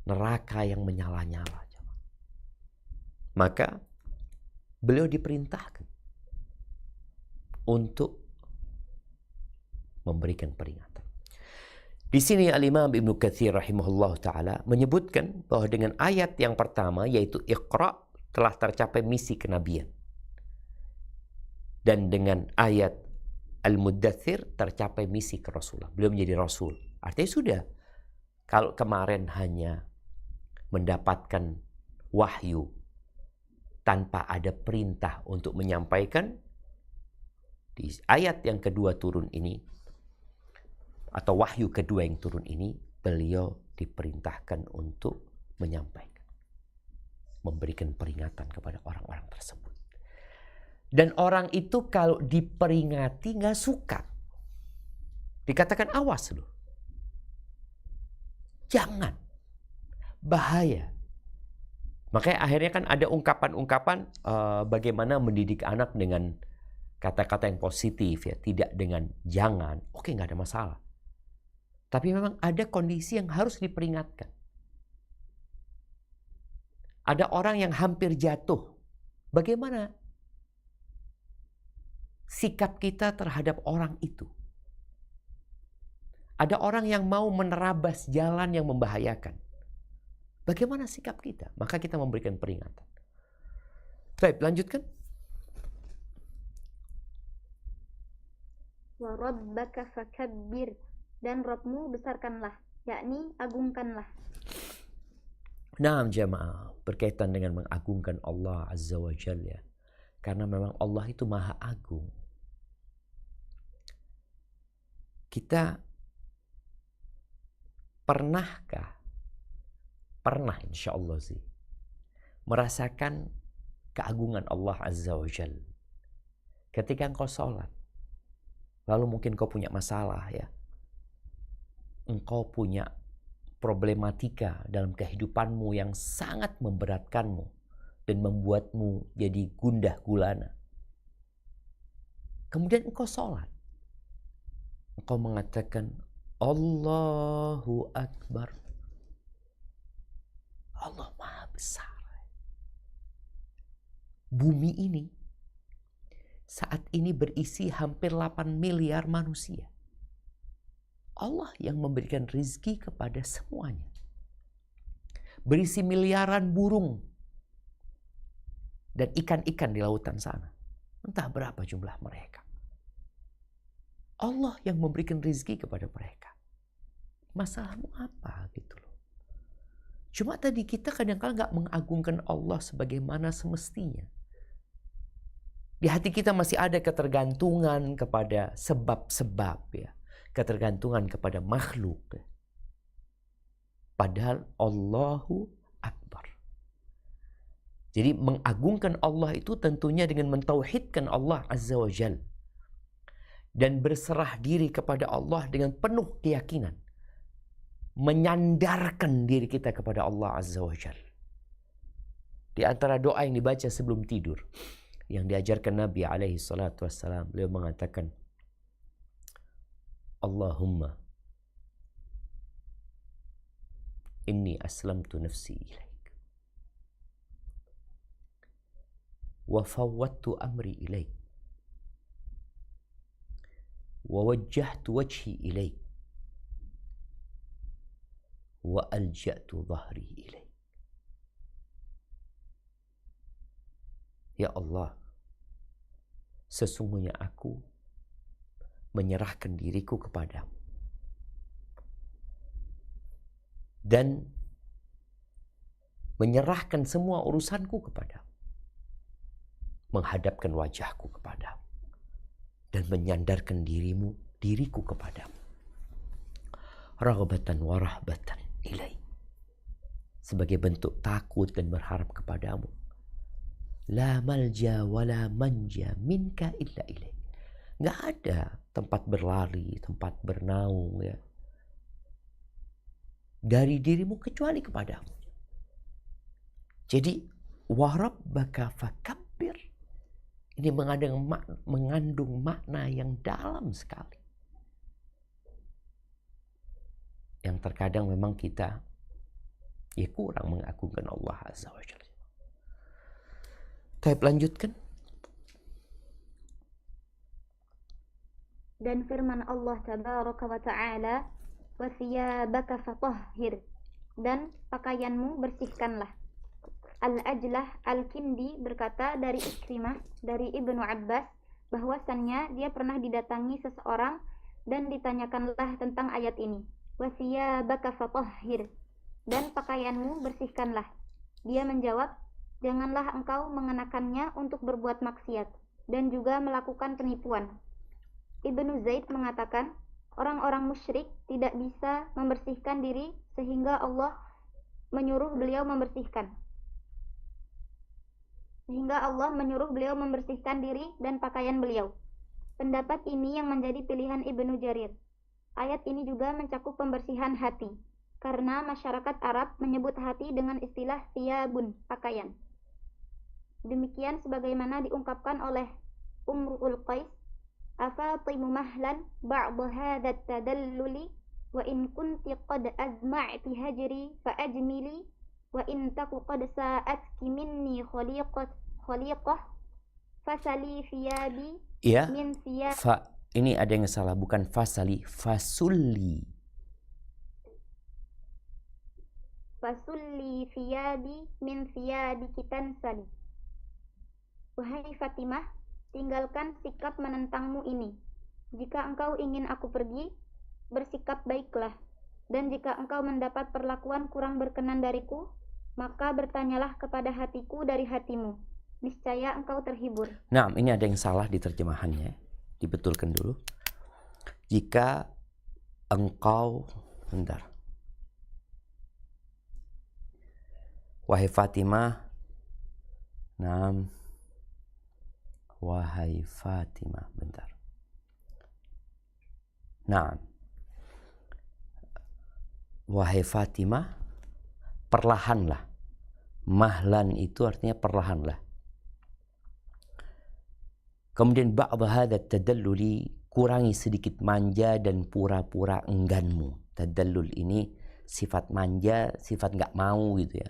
neraka yang menyala-nyala. Maka beliau diperintahkan untuk memberikan peringatan. Di sini Al-Imam Ibnu Katsir rahimahullah ta'ala menyebutkan bahwa dengan ayat yang pertama, yaitu Iqra, telah tercapai misi kenabian. Dan dengan ayat Al-Muddathir tercapai misi kerasulan. Beliau menjadi rasul. Artinya sudah. Kalau kemarin hanya mendapatkan wahyu tanpa ada perintah untuk menyampaikan, di ayat yang kedua turun ini, atau wahyu kedua yang turun ini, beliau diperintahkan untuk menyampaikan, memberikan peringatan kepada orang-orang tersebut. Dan orang itu kalau diperingati nggak suka, dikatakan awas loh, jangan, bahaya. Makanya akhirnya kan ada ungkapan-ungkapan bagaimana mendidik anak dengan kata-kata yang positif, ya, tidak dengan jangan. Oke, nggak ada masalah. Tapi memang ada kondisi yang harus diperingatkan. Ada orang yang hampir jatuh. Bagaimana sikap kita terhadap orang itu? Ada orang yang mau menerabas jalan yang membahayakan. Bagaimana sikap kita? Maka kita memberikan peringatan. Baik, lanjutkan.
Wa rabbaka fakabbir, dan Rabbmu besarkanlah, yakni agungkanlah.
Nah, jamaah, berkaitan dengan mengagungkan Allah Azza wa Jalla, karena memang Allah itu maha agung. Kita pernah insya Allah sih merasakan keagungan Allah Azza wa Jalla ketika engkau sholat. Lalu mungkin kau punya masalah, ya, engkau punya problematika dalam kehidupanmu yang sangat memberatkanmu dan membuatmu jadi gundah gulana. Kemudian engkau sholat, engkau mengatakan Allahu Akbar, Allah Maha Besar. Bumi ini saat ini berisi hampir 8 miliar manusia. Allah yang memberikan rizki kepada semuanya. Berisi miliaran burung dan ikan-ikan di lautan sana. Entah berapa jumlah mereka. Allah yang memberikan rizki kepada mereka. Masalahmu apa gitu loh. Cuma tadi kita kadang-kadang gak mengagungkan Allah sebagaimana semestinya. Di hati kita masih ada ketergantungan kepada sebab-sebab, ya. Ketergantungan kepada makhluk. Padahal Allahu Akbar. Jadi mengagungkan Allah itu tentunya dengan mentauhidkan Allah Azza wa Jal. Dan berserah diri kepada Allah dengan penuh keyakinan. Menyandarkan diri kita kepada Allah Azza wa Jal. Di antara doa yang dibaca sebelum tidur, yang diajarkan Nabi alaihi salatu wassalam, beliau mengatakan, Allahumma inni aslamtu nafsi ilaik wa fawwadtu amri ilaik wa wajjahtu wajhi ilaik wa alja'tu dhahri ilaik. Ya Allah, sesungguhnya aku menyerahkan diriku kepadamu dan menyerahkan semua urusanku kepadamu, menghadapkan wajahku kepadamu dan menyandarkan diriku kepadamu, raghbatan wa rahbatan ilaik, sebagai bentuk takut dan berharap kepadamu. La malja wa la manja minka illa ilaik. Nggak ada tempat berlari, tempat bernaung ya, dari dirimu kecuali kepadamu. Jadi warabbaka fakabbir, ini mengandung makna yang dalam sekali, yang terkadang memang kita kurang mengagungkan Allah Azza wa Jalla. Kita lanjutkan.
Dan firman Allah tabaraka wa ta'ala, wa thiyabaka fatahhir, dan pakaianmu bersihkanlah. Al-Ajlah Al-Kindi berkata dari Ikrimah, dari Ibnu Abbas, bahwasannya dia pernah didatangi seseorang dan ditanyakanlah tentang ayat ini, wa thiyabaka fatahhir, dan pakaianmu bersihkanlah. Dia menjawab, janganlah engkau mengenakannya untuk berbuat maksiat dan juga melakukan penipuan. Ibnu Zaid mengatakan, orang-orang musyrik tidak bisa membersihkan diri sehingga Allah menyuruh beliau membersihkan. Diri dan pakaian beliau. Pendapat ini yang menjadi pilihan Ibnu Jarir. Ayat ini juga mencakup pembersihan hati, karena masyarakat Arab menyebut hati dengan istilah thiyabun, pakaian. Demikian sebagaimana diungkapkan oleh Umrul Qais, afatimu mahlan ba'da hadha tadalluli wa in kunti qad azma'ti hajri fa ajmili wa in taku qad sa'atki minni khaliqah fasali thiyabi min thiyab.
Ini ada yang salah, bukan fasali, fasulli.
Fasulli thiyabi min thiyabi kitansali. Wahai Fatimah, tinggalkan sikap menentangmu ini. Jika engkau ingin aku pergi, bersikap baiklah. Dan jika engkau mendapat perlakuan kurang berkenan dariku, maka bertanyalah kepada hatiku dari hatimu. Niscaya engkau terhibur.
Nah, ini ada yang salah di terjemahannya. Dibetulkan dulu. Jika engkau, wahai Fatimah, wahai Fatimah, wahai Fatimah, perlahanlah. Mahlan itu artinya perlahanlah. Kemudian ba'da hadha tadalluli, kurangi sedikit manja dan pura-pura engganmu. Tadallul ini sifat manja, sifat nggak mau gitu ya.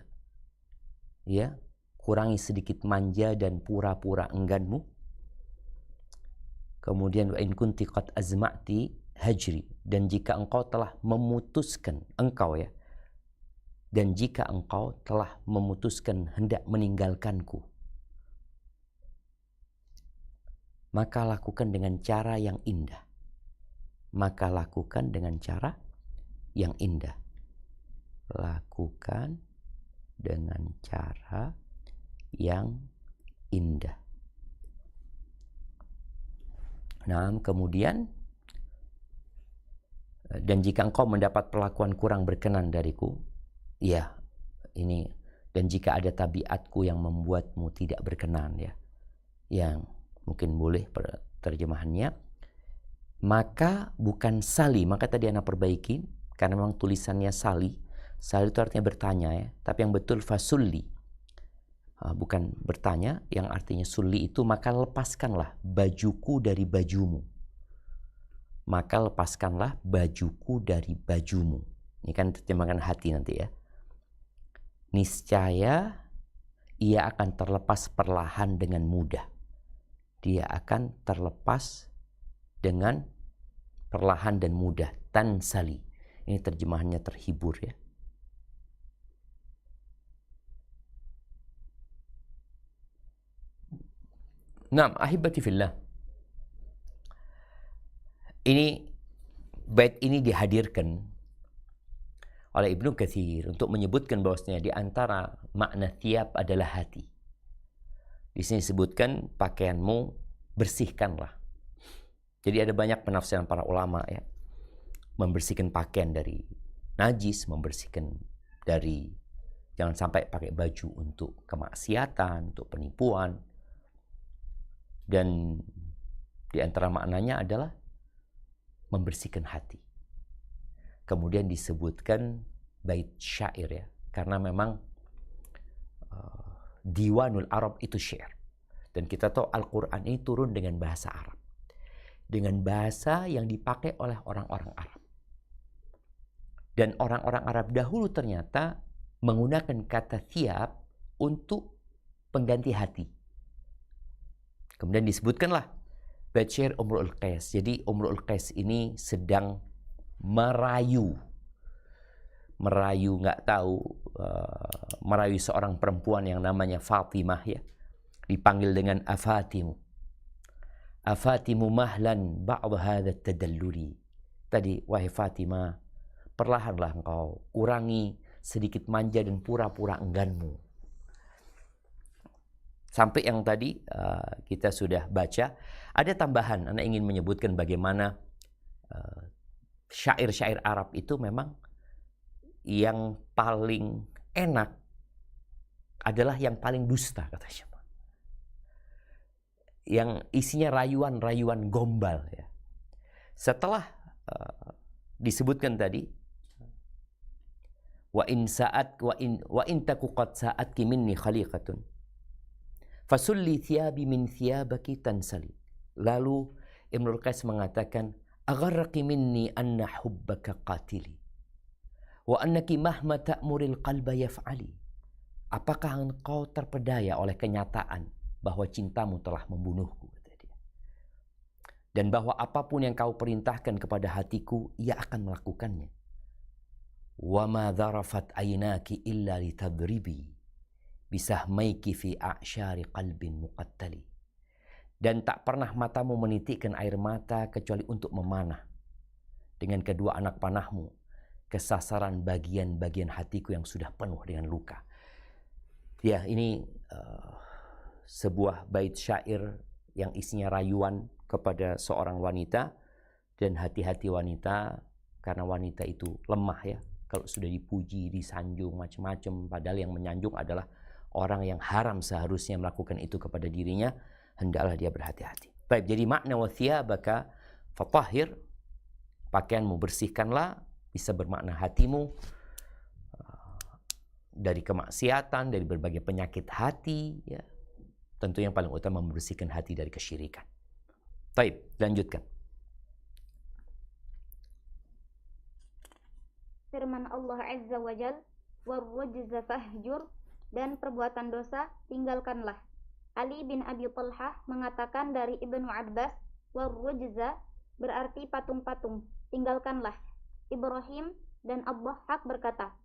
Ya, kurangi sedikit manja dan pura-pura engganmu. Kemudian wa in kunti qad azma'ti hajri, dan jika engkau telah memutuskan, dan jika engkau telah memutuskan hendak meninggalkanku, maka lakukan dengan cara yang indah. Lakukan dengan cara yang indah. Nah, kemudian, dan jika engkau mendapat perlakuan kurang berkenan dariku, ya, ini, dan jika ada tabiatku yang membuatmu tidak berkenan, ya, yang mungkin boleh terjemahannya, maka bukan sali, maka tadi anak perbaiki, karena memang tulisannya sali itu artinya bertanya ya, tapi yang betul fasulli, bukan bertanya, yang artinya sulli itu maka lepaskanlah bajuku dari bajumu. Ini kan terjemahkan hati nanti ya. Niscaya ia akan terlepas perlahan dengan mudah. Dia akan terlepas dengan perlahan dan mudah. Tansali. Ini terjemahannya terhibur ya. Naam, ahibati fillah. Bait ini dihadirkan oleh Ibnu Katsir untuk menyebutkan bahwasanya di antara makna thiyab adalah hati. Di sini disebutkan pakaianmu bersihkanlah. Jadi ada banyak penafsiran para ulama ya. Membersihkan pakaian dari najis, membersihkan dari jangan sampai pakai baju untuk kemaksiatan, untuk penipuan. Dan di antara maknanya adalah membersihkan hati. Kemudian disebutkan bait syair ya, karena memang Diwanul Arab itu syair. Dan kita tahu Al-Quran ini turun dengan bahasa Arab. Dengan bahasa yang dipakai oleh orang-orang Arab. Dan orang-orang Arab dahulu ternyata menggunakan kata thiyab untuk pengganti hati. Kemudian disebutkanlah bait syair Umrul Qais. Jadi Umrul Qais ini sedang merayu seorang perempuan yang namanya Fatimah ya, dipanggil dengan Afatimu mahlan ba'd hadha tadalluli. Tadi, wahai Fatimah, perlahanlah engkau kurangi sedikit manja dan pura-pura engganmu. Sampai yang tadi kita sudah baca, ada tambahan. Anda ingin menyebutkan bagaimana syair-syair Arab itu memang yang paling enak adalah yang paling dusta, kata Syekh. Yang isinya rayuan-rayuan gombal ya. Setelah disebutkan tadi wa in taku qad sa'atki minni khaliqatun fasulli thiyabi min thiyabaki tansali. Lalu Imrul Qais mengatakan agharraki minni anna hubbaka qatili wa annaki mahma ta'muril qalba yaf'ali. Apakah engkau terpedaya oleh kenyataan bahwa cintamu telah membunuhku, kata dia. Dan bahwa apapun yang kau perintahkan kepada hatiku, ia akan melakukannya. Wa ma dharafat aynaki illa litadribi bisahmaiki fi a'syari qalbin muqattali. Dan tak pernah matamu menitikkan air mata kecuali untuk memanah dengan kedua anak panahmu ke sasaran bagian-bagian hatiku yang sudah penuh dengan luka. Ya, ini sebuah bait syair yang isinya rayuan kepada seorang wanita. Dan hati-hati wanita, karena wanita itu lemah ya. Kalau sudah dipuji, disanjung, macam-macam. Padahal yang menyanjung adalah orang yang haram seharusnya melakukan itu kepada dirinya. Hendaklah dia berhati-hati. Baik, jadi makna wa thiyabaka fatahhir, pakaianmu bersihkanlah, bisa bermakna hatimu dari kemaksiatan, dari berbagai penyakit hati ya. Tentu yang paling utama membersihkan hati dari kesyirikan. Baik, lanjutkan.
Firman Allah Azza wa Jal, warrujza fahjur, dan perbuatan dosa tinggalkanlah. Ali bin Abi Thalhah mengatakan dari Ibnu Abbas, warrujza berarti patung-patung, tinggalkanlah. Ibrahim dan Ad-Dhahhak berkata,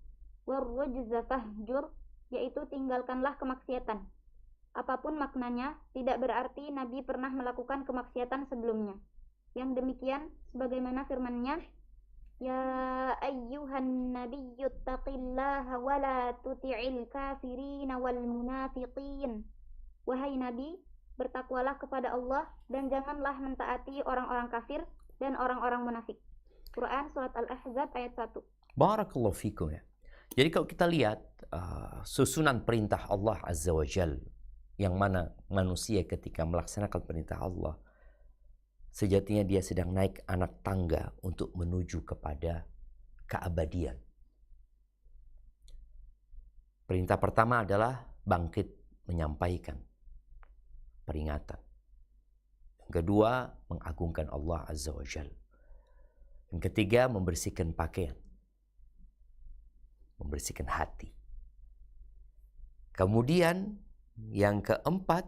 warrujza fahjur, yaitu tinggalkanlah kemaksiatan. Apapun maknanya, tidak berarti Nabi pernah melakukan kemaksiatan sebelumnya. Yang demikian, sebagaimana firman-Nya, ya ayyuhan nabiyyu taqillaha wa la tuti'il kafirina wal munafiqin. Wahai Nabi, bertakwalah kepada Allah dan janganlah mentaati orang-orang kafir dan orang-orang munafik. Quran Surat Al-Ahzab ayat 1.
Barakallahu fikum ya. Jadi kalau kita lihat susunan perintah Allah Azza wa Jal, yang mana manusia ketika melaksanakan perintah Allah, sejatinya dia sedang naik anak tangga untuk menuju kepada keabadian. Perintah pertama adalah bangkit menyampaikan peringatan. Yang kedua, mengagungkan Allah Azza wa Jal. Yang ketiga, membersihkan pakaian. Membersihkan hati. Kemudian yang keempat,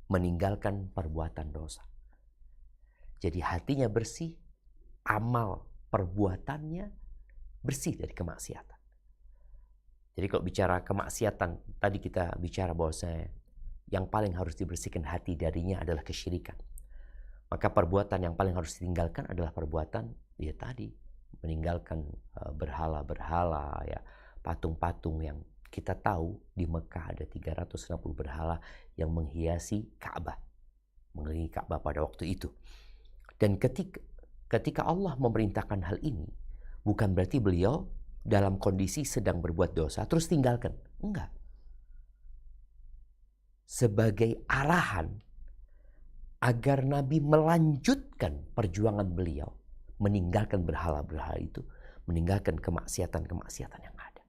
meninggalkan perbuatan dosa. Jadi hatinya bersih, amal perbuatannya bersih dari kemaksiatan. Jadi kalau bicara kemaksiatan, tadi kita bicara bahwasanya yang paling harus dibersihkan hati darinya adalah kesyirikan. Maka perbuatan yang paling harus ditinggalkan adalah perbuatan ya tadi, meninggalkan berhala-berhala, ya, patung-patung yang kita tahu di Mekah ada 360 berhala yang menghiasi Ka'bah, mengelilingi Ka'bah pada waktu itu. Dan ketika Allah memerintahkan hal ini, bukan berarti beliau dalam kondisi sedang berbuat dosa terus tinggalkan. Enggak. Sebagai arahan agar Nabi melanjutkan perjuangan beliau, meninggalkan berhala-berhala itu, meninggalkan kemaksiatan-kemaksiatan yang ada.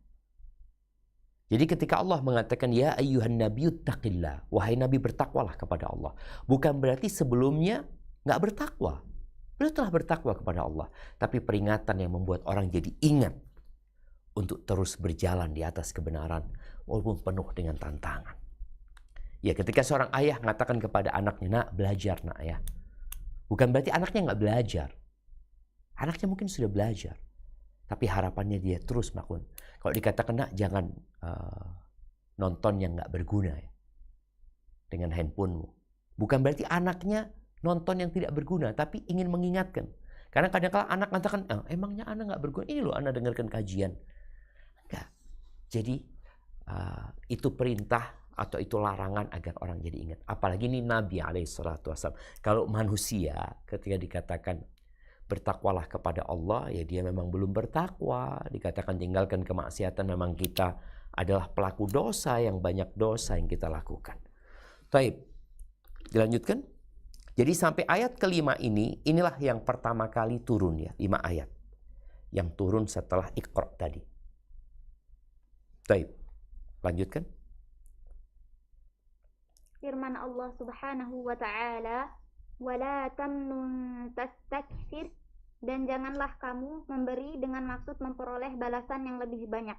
Jadi ketika Allah mengatakan, ya ayyuhan nabiyyu taqillah, wahai Nabi bertakwalah kepada Allah, bukan berarti sebelumnya nggak bertakwa. Beliau telah bertakwa kepada Allah, tapi peringatan yang membuat orang jadi ingat untuk terus berjalan di atas kebenaran walaupun penuh dengan tantangan. Ya, ketika seorang ayah mengatakan kepada anaknya, nak belajar nak ya, bukan berarti anaknya nggak belajar. Anaknya mungkin sudah belajar, tapi harapannya dia terus melakukan. Kalau dikatakan nak jangan nonton yang nggak berguna ya, dengan handphonemu, bukan berarti anaknya nonton yang tidak berguna, tapi ingin mengingatkan. Karena kadang-kadang anak mengatakan, emangnya anak nggak berguna? Ini loh anak dengarkan kajian. Enggak. Jadi itu perintah atau itu larangan agar orang jadi ingat. Apalagi ini Nabi SAW. Kalau manusia ketika dikatakan bertakwalah kepada Allah, ya dia memang belum bertakwa. Dikatakan tinggalkan kemaksiatan, memang kita adalah pelaku dosa, yang banyak dosa yang kita lakukan. Baik, dilanjutkan. Jadi sampai ayat kelima ini, inilah yang pertama kali turun ya, 5 ayat. Yang turun setelah Iqra tadi. Baik, lanjutkan.
Firman Allah Subhanahu wa taala, "Wala tamnun tastakthir," dan janganlah kamu memberi dengan maksud memperoleh balasan yang lebih banyak.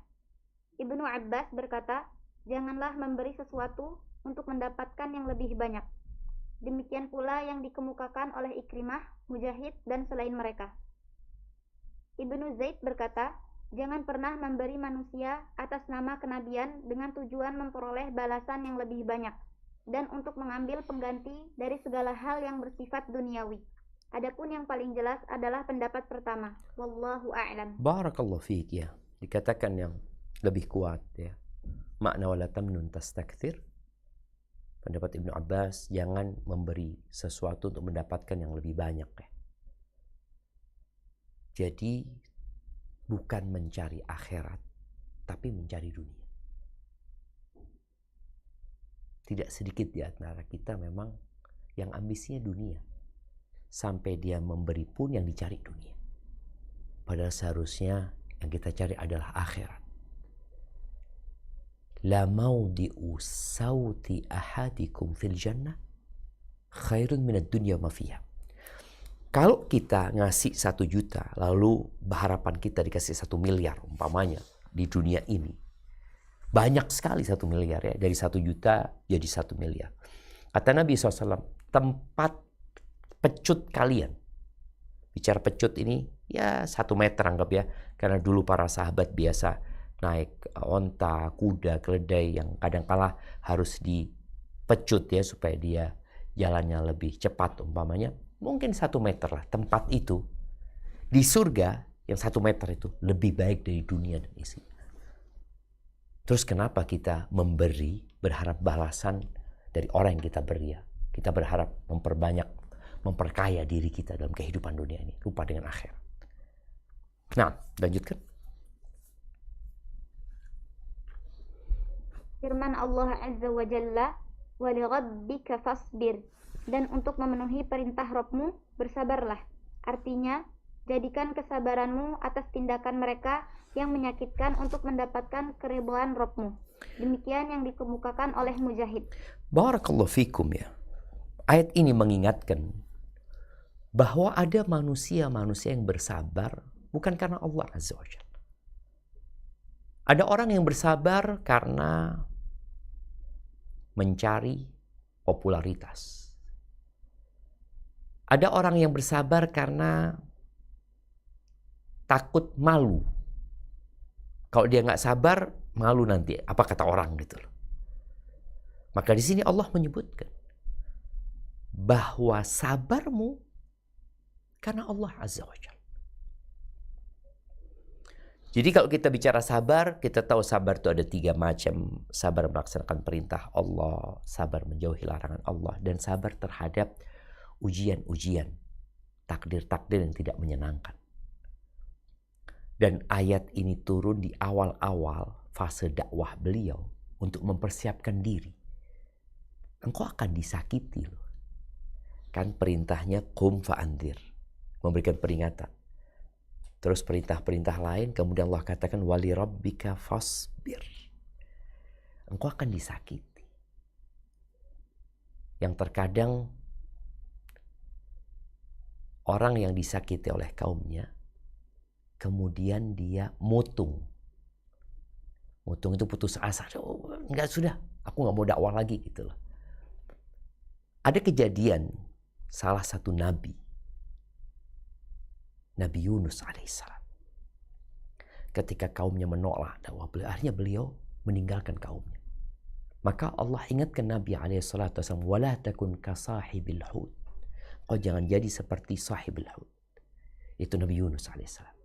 Ibnu Abbas berkata, janganlah memberi sesuatu untuk mendapatkan yang lebih banyak. Demikian pula yang dikemukakan oleh Ikrimah, Mujahid, dan selain mereka. Ibnu Zaid berkata, jangan pernah memberi manusia atas nama kenabian dengan tujuan memperoleh balasan yang lebih banyak dan untuk mengambil pengganti dari segala hal yang bersifat duniawi. Adapun yang paling jelas adalah pendapat pertama. Wallahu a'lam.
Barakallahu fiik ya. Dikatakan yang lebih kuat ya. Makna wala tamnun tastakthir. Pendapat Ibnu Abbas, jangan memberi sesuatu untuk mendapatkan yang lebih banyak ya. Jadi bukan mencari akhirat, tapi mencari dunia. Tidak sedikit di antara kita memang yang ambisinya dunia. Sampai dia memberi pun yang dicari dunia. Padahal seharusnya yang kita cari adalah akhirat. La maudi'u sauti ahadikum fil jannah khairun minad dunya ma fiha. Kalau kita ngasih 1 juta, lalu harapan kita dikasih 1 miliar umpamanya di dunia ini, banyak sekali 1 miliar ya, dari 1 juta jadi 1 miliar. Kata Nabi SAW, tempat pecut kalian, bicara pecut ini ya 1 meter anggap ya, karena dulu para sahabat biasa naik onta, kuda, keledai yang kadang-kala harus dipecut ya supaya dia jalannya lebih cepat umpamanya. Mungkin 1 meter lah tempat itu. Di surga yang 1 meter itu lebih baik dari dunia dan isinya. Terus kenapa kita memberi berharap balasan dari orang yang kita beri ya? Kita berharap memperbanyak, memperkaya diri kita dalam kehidupan dunia ini. Lupa dengan akhirat. Nah, lanjutkan.
Firman Allah Azza wa Jalla, "Wa li rabbika fasbir," dan untuk memenuhi perintah Rabbmu, bersabarlah. Artinya, jadikan kesabaranmu atas tindakan mereka yang menyakitkan untuk mendapatkan keridhaan Rabbmu. Demikian yang dikemukakan oleh Mujahid.
Barakallahu fikum ya. Ayat ini mengingatkan bahwa ada manusia-manusia yang bersabar bukan karena Allah Azza wa Jalla. Ada orang yang bersabar karena mencari popularitas. Ada orang yang bersabar karena takut malu. Kalau dia nggak sabar, malu nanti. Apa kata orang gitu loh. Maka di sini Allah menyebutkan bahwa sabarmu karena Allah Azza wa Jalla. Jadi kalau kita bicara sabar, kita tahu sabar itu ada 3 macam. Sabar melaksanakan perintah Allah, sabar menjauhi larangan Allah, dan sabar terhadap ujian-ujian, takdir-takdir yang tidak menyenangkan. Dan ayat ini turun di awal-awal fase dakwah beliau untuk mempersiapkan diri. Engkau akan disakiti loh. Kan perintahnya qum fa'andir, memberikan peringatan. Terus perintah-perintah lain, kemudian Allah katakan wali rabbika fasbir. Engkau akan disakiti. Yang terkadang orang yang disakiti oleh kaumnya, kemudian dia mutung. Mutung itu putus asa. Oh, enggak, sudah, aku nggak mau dakwah lagi gitu loh. Ada kejadian salah satu nabi, Nabi Yunus alaihissalam. Ketika kaumnya menolak dakwah beliau, akhirnya beliau meninggalkan kaumnya. Maka Allah ingatkan Nabi alaihissalam, wala takun ka sahibil hud. Kau jangan jadi seperti sahibul hud. Itu Nabi Yunus alaihissalam.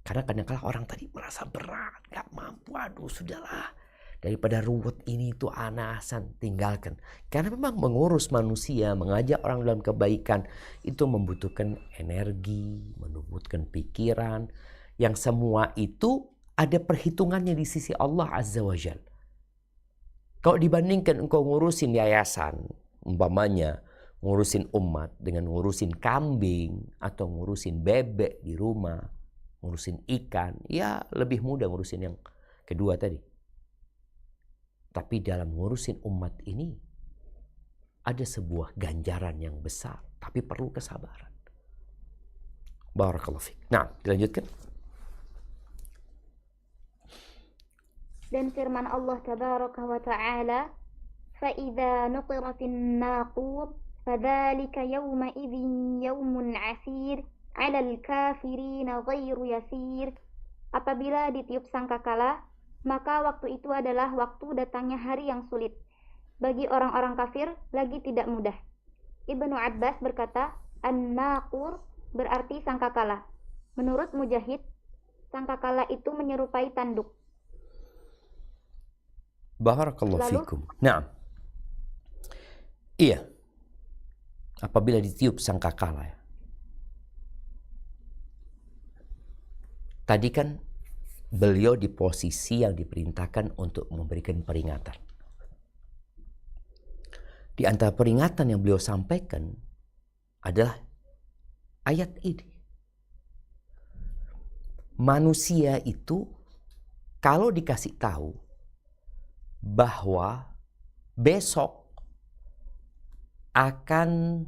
Karena kadang-kadang orang tadi merasa berat, gak mampu, aduh sudahlah. Daripada ruwet ini itu anasan, tinggalkan. Karena memang mengurus manusia, mengajak orang dalam kebaikan, itu membutuhkan energi, membutuhkan pikiran. Yang semua itu ada perhitungannya di sisi Allah Azza wa Jalla. Kalau dibandingkan engkau ngurusin yayasan, umpamanya ngurusin umat dengan ngurusin kambing atau ngurusin bebek di rumah, ngurusin ikan, ya lebih mudah ngurusin yang kedua tadi. Tapi dalam ngurusin umat ini ada sebuah ganjaran yang besar, tapi perlu kesabaran. Barakallahu fiik. Nah, dilanjutkan.
Dan firman Allah tabaraka wa ta'ala, فَإِذَا نُقِرَ فِي النَّاقُورِ فَذَلِكَ يَوْمَئِذٍ يَوْمٌ عَسِيرٌ عَلَى الْكَافِرِينَ غَيْرُ يَسِيرٌ. Apabila ditiup sangkakala, maka waktu itu adalah waktu datangnya hari yang sulit. Bagi orang-orang kafir lagi tidak mudah. Ibnu Abbas berkata, An-Naqur berarti sangkakala. Menurut Mujahid, sangkakala itu menyerupai tanduk.
Barakallahu fikum. Nah, iya. Apabila ditiup sangkakala, ya. Tadi kan beliau di posisi yang diperintahkan untuk memberikan peringatan. Di antara peringatan yang beliau sampaikan adalah ayat ini. Manusia itu kalau dikasih tahu bahwa besok akan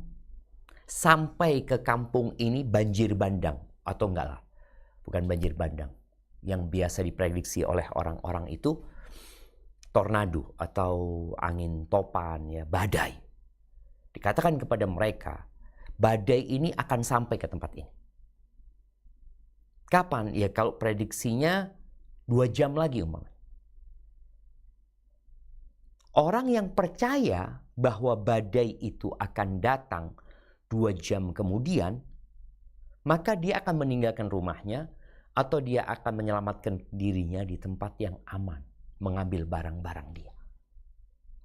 sampai ke kampung ini banjir bandang, atau enggak lah, bukan banjir bandang, yang biasa diprediksi oleh orang-orang itu tornado atau angin topan, ya, badai. Dikatakan kepada mereka, badai ini akan sampai ke tempat ini. Kapan? Ya kalau prediksinya 2 jam lagi umpamanya. Orang yang percaya bahwa badai itu akan datang 2 jam kemudian, maka dia akan meninggalkan rumahnya atau dia akan menyelamatkan dirinya di tempat yang aman, mengambil barang-barang dia.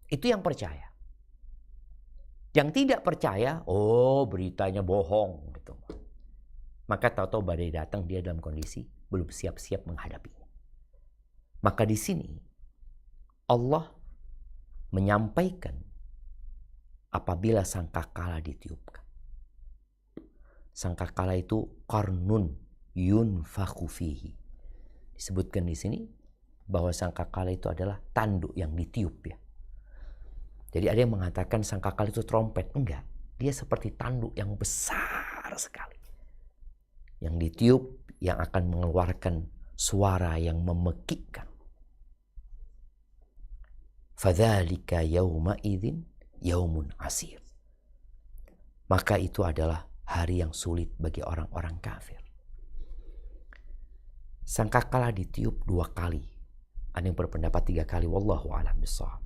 Itu yang percaya. Yang tidak percaya, oh beritanya bohong gitu. Maka tahu-tahu badai datang, dia dalam kondisi belum siap-siap menghadapinya. Maka di sini Allah menyampaikan apabila sangkakala ditiupkan. Sangkakala itu qarnun yunfakhu fihi. Disebutkan di sini bahwa sangkakala itu adalah tanduk yang ditiup, ya. Jadi ada yang mengatakan sangkakala itu trompet. Enggak, dia seperti tanduk yang besar sekali. Yang ditiup yang akan mengeluarkan suara yang memekikkan. Fadzalika yauma idzin yaumun asir. Maka itu adalah hari yang sulit bagi orang-orang kafir. Sangkakala ditiup 2 kali. Ada yang berpendapat 3 kali. Wallahu a'lam bishawab.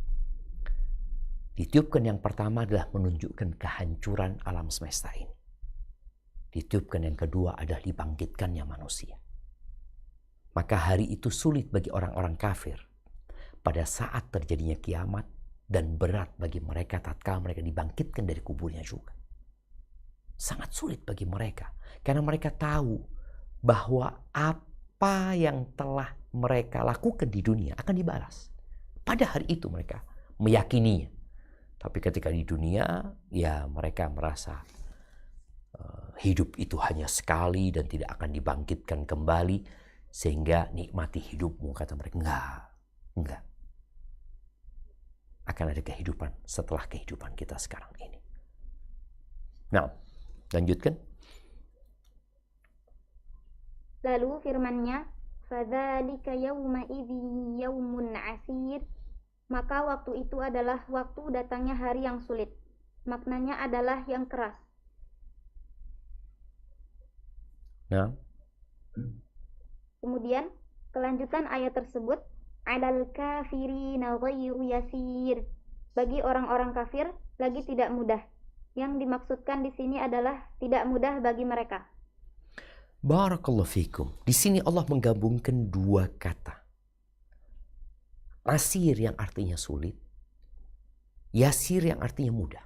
Ditiupkan yang pertama adalah menunjukkan kehancuran alam semesta ini. Ditiupkan yang kedua adalah dibangkitkannya manusia. Maka hari itu sulit bagi orang-orang kafir pada saat terjadinya kiamat, dan berat bagi mereka tatkala mereka dibangkitkan dari kuburnya juga. Sangat sulit bagi mereka karena mereka tahu bahwa apa yang telah mereka lakukan di dunia akan dibalas. Pada hari itu mereka meyakininya. Tapi ketika di dunia, ya mereka merasa hidup itu hanya sekali dan tidak akan dibangkitkan kembali, sehingga nikmati hidupmu, kata mereka. Enggak. Akan ada kehidupan setelah kehidupan kita sekarang ini. Nah, lanjutkan.
Lalu firman-Nya, "Fadzalika yauma'idzi yaumun 'asir." Maka waktu itu adalah waktu datangnya hari yang sulit. Maknanya adalah yang keras.
Nah,
kemudian kelanjutan ayat tersebut, "'alal kafirina ghairu yasir." Bagi orang-orang kafir lagi tidak mudah. Yang dimaksudkan di sini adalah tidak mudah bagi mereka.
Barakallahu fikum. Di sini Allah menggabungkan dua kata. Asir yang artinya sulit, yasir yang artinya mudah.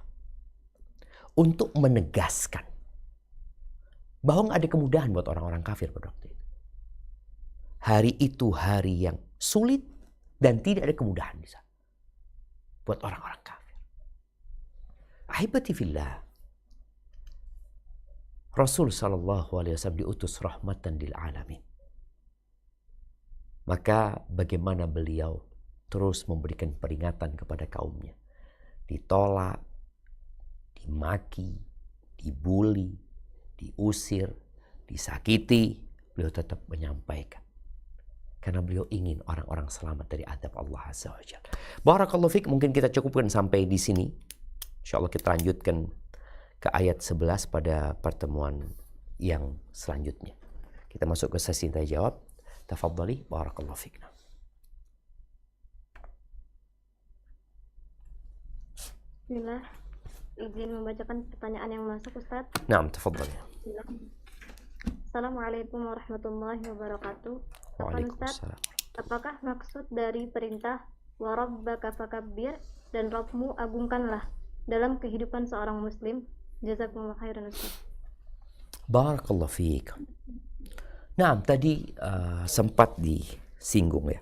Untuk menegaskan bahwa ada kemudahan buat orang-orang kafir pada waktu itu. Hari itu hari yang sulit dan tidak ada kemudahan di sana buat orang-orang kafir. Ahibati fillah, Rasul SAW diutus rahmatan lil alamin. Maka bagaimana beliau terus memberikan peringatan kepada kaumnya. Ditolak, dimaki, dibuli, diusir, disakiti, beliau tetap menyampaikan. Karena beliau ingin orang-orang selamat dari adab Allah Azza wa Jalla. Barakallahu fiik, mungkin kita cukupkan sampai di sini. Insyaallah kita lanjutkan ke ayat 11 pada pertemuan yang selanjutnya. Kita masuk ke sesi tanya jawab. Tafadhali, barakallahu fiik.
Bismillah, izin membacakan pertanyaan yang masuk, Ustaz.
Naam, tafadhali.
Assalamualaikum warahmatullahi wabarakatuh.
Waalaikumsalam.
Apakah maksud dari perintah wa rabbaka fakabbir dan Rabbmu agungkanlah dalam kehidupan seorang muslim? Jazakumullah khairan, Ustaz.
Barakallahu fiik. Nah, tadi sempat disinggung ya.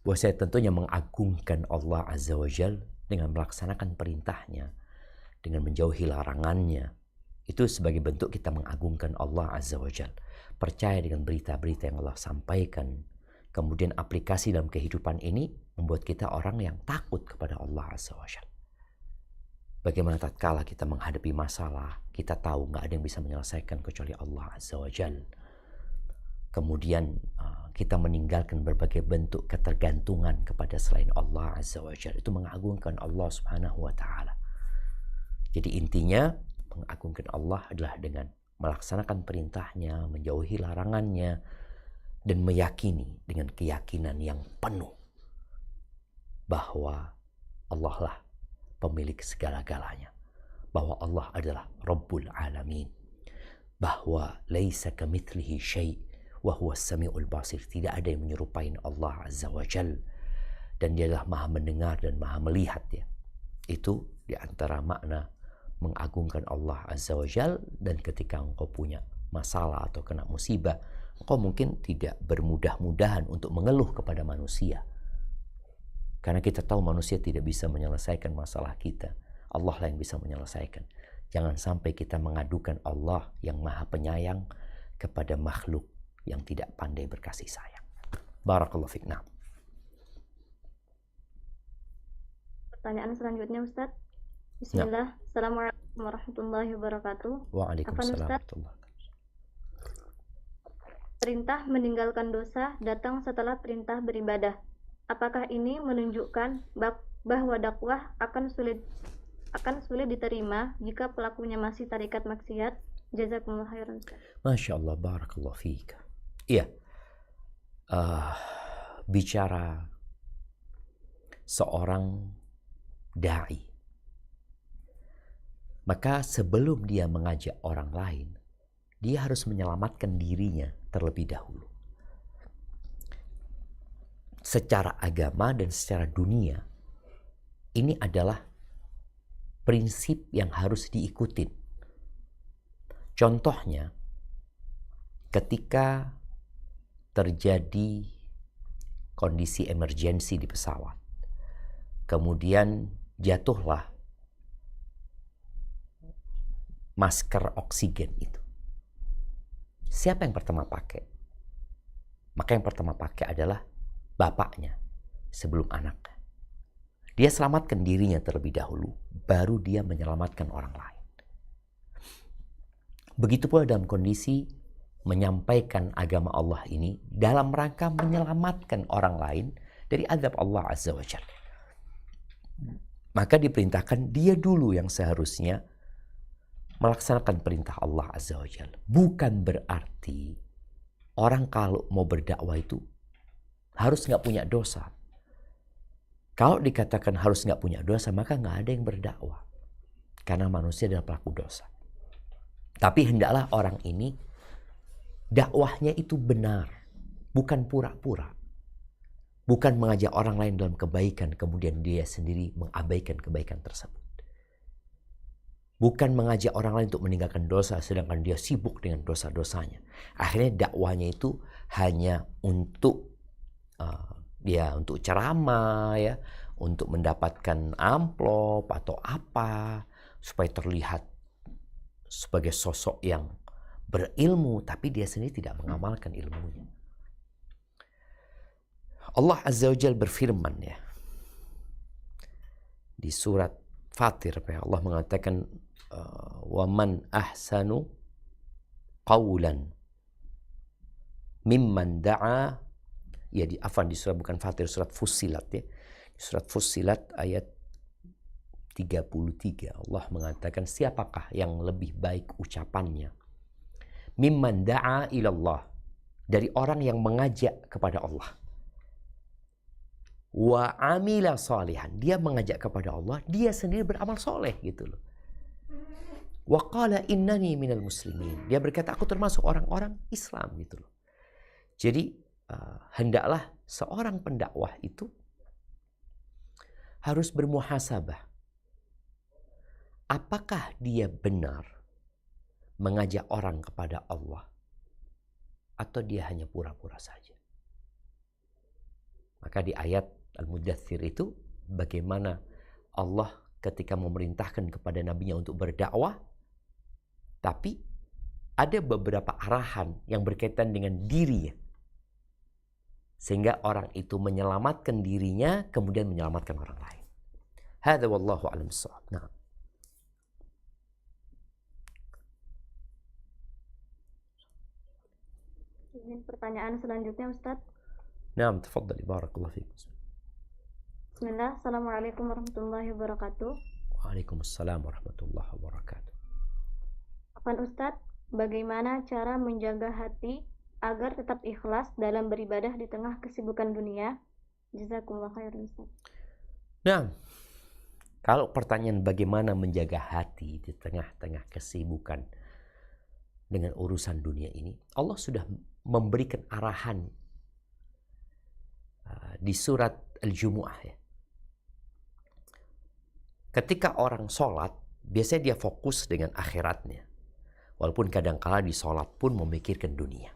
Bahwa saya tentunya mengagungkan Allah Azza wa Jalla dengan melaksanakan perintahnya, dengan menjauhi larangannya. Itu sebagai bentuk kita mengagungkan Allah Azza wa Jalla. Percaya dengan berita-berita yang Allah sampaikan. Kemudian aplikasi dalam kehidupan ini membuat kita orang yang takut kepada Allah Azza wa Jalla. Bagaimana tatkala kita menghadapi masalah, kita tahu nggak ada yang bisa menyelesaikan kecuali Allah Azza wa Jalla. Kemudian kita meninggalkan berbagai bentuk ketergantungan kepada selain Allah Azza wa Jalla. Itu mengagungkan Allah Subhanahu wa Ta'ala. Jadi intinya mengagungkan Allah adalah dengan melaksanakan perintahnya, menjauhi larangannya, dan meyakini dengan keyakinan yang penuh bahwa Allah lah pemilik segala-galanya, bahwa Allah adalah Rabbul Alamin, bahwa laisa kamitslihi syai' wa huwas samiul basir. Tidak ada yang menyerupai Allah Azza wa Jalla, dan Dia adalah Maha mendengar dan Maha melihat ya. Itu di antara makna mengagungkan Allah Azza wa Jalla. Dan ketika engkau punya masalah atau kena musibah, engkau mungkin tidak bermudah-mudahan untuk mengeluh kepada manusia, karena kita tahu manusia tidak bisa menyelesaikan masalah kita. Allah lah yang bisa menyelesaikan. Jangan sampai kita mengadukan Allah yang Maha Penyayang kepada makhluk yang tidak pandai berkasih sayang. Barakallahu fiik.
Pertanyaan selanjutnya, Ustaz. Bismillah. Assalamualaikum warahmatullahi wabarakatuh.
Waalaikumsalam
Ustaz,
warahmatullahi wabarakatuh.
perintah meninggalkan dosa datang setelah perintah beribadah. Apakah ini menunjukkan bahwa dakwah akan sulit diterima jika pelakunya masih tarikat maksiat? Jazakumullah khairan.
Masya Allah, barakallahu fiik. Iya, bicara seorang da'i. Maka sebelum dia mengajak orang lain, dia harus menyelamatkan dirinya terlebih dahulu. Secara agama dan secara dunia, ini adalah prinsip yang harus diikutin. Contohnya, ketika terjadi kondisi emergensi di pesawat, kemudian jatuhlah masker oksigen itu. Siapa yang pertama pakai? Maka yang pertama pakai adalah bapaknya sebelum anaknya. Dia selamatkan dirinya terlebih dahulu, baru dia menyelamatkan orang lain. Begitu pula dalam kondisi menyampaikan agama Allah ini dalam rangka menyelamatkan orang lain dari azab Allah Azza wa Jalla. Maka diperintahkan dia dulu yang seharusnya melaksanakan perintah Allah Azza wa Jalla. Bukan berarti orang kalau mau berdakwah itu harus nggak punya dosa. Kalau dikatakan harus nggak punya dosa, maka nggak ada yang berdakwah. Karena manusia adalah pelaku dosa. Tapi hendaklah orang ini dakwahnya itu benar, bukan pura-pura. Bukan mengajak orang lain dalam kebaikan, kemudian dia sendiri mengabaikan kebaikan tersebut. Bukan mengajak orang lain untuk meninggalkan dosa, sedangkan dia sibuk dengan dosa-dosanya. Akhirnya dakwahnya itu hanya untuk untuk ceramah, ya, untuk mendapatkan amplop atau apa, supaya terlihat sebagai sosok yang berilmu, tapi dia sendiri tidak mengamalkan ilmunya. Allah Azza wa Jalla berfirman, ya, di surat Fatir, ya, Allah mengatakan wa man ahsanu qawlan mimman da'a, ya, di surat bukan Fatir, surat Fussilat, ya. Di surat Fussilat ayat 33 Allah mengatakan, siapakah yang lebih baik ucapannya mimman da'a ilallah, dari orang yang mengajak kepada Allah, wa amila salihan, dia mengajak kepada Allah, dia sendiri beramal soleh, gitu loh. Wa qala innani minal muslimin, dia berkata aku termasuk orang-orang Islam, gitu loh. Jadi hendaklah seorang pendakwah itu harus bermuhasabah. Apakah dia benar mengajak orang kepada Allah, atau dia hanya pura-pura saja? Maka di ayat Al-Mudaththir itu, bagaimana Allah ketika memerintahkan kepada nabinya untuk berdakwah, tapi ada beberapa arahan yang berkaitan dengan dirinya, sehingga orang itu menyelamatkan dirinya, kemudian menyelamatkan orang lain. Hadza wallahu a'lam bissawab. Nah.
Ini pertanyaan selanjutnya, Ustaz.
Naam, tafadhali, barakallahu fiik.
Bismillah, Assalamualaikum warahmatullahi wabarakatuh.
Waalaikumsalam warahmatullahi wabarakatuh.
Afwan Ustaz, bagaimana cara menjaga hati agar tetap ikhlas dalam beribadah di tengah kesibukan dunia? Jazakumullah khairan, Ustaz.
Nah, kalau pertanyaan bagaimana menjaga hati di tengah-tengah kesibukan dengan urusan dunia ini, Allah sudah memberikan arahan di surat Al-Jumu'ah, ya. Ketika orang sholat, biasanya dia fokus dengan akhiratnya. Walaupun kadang-kala di sholat pun memikirkan dunia.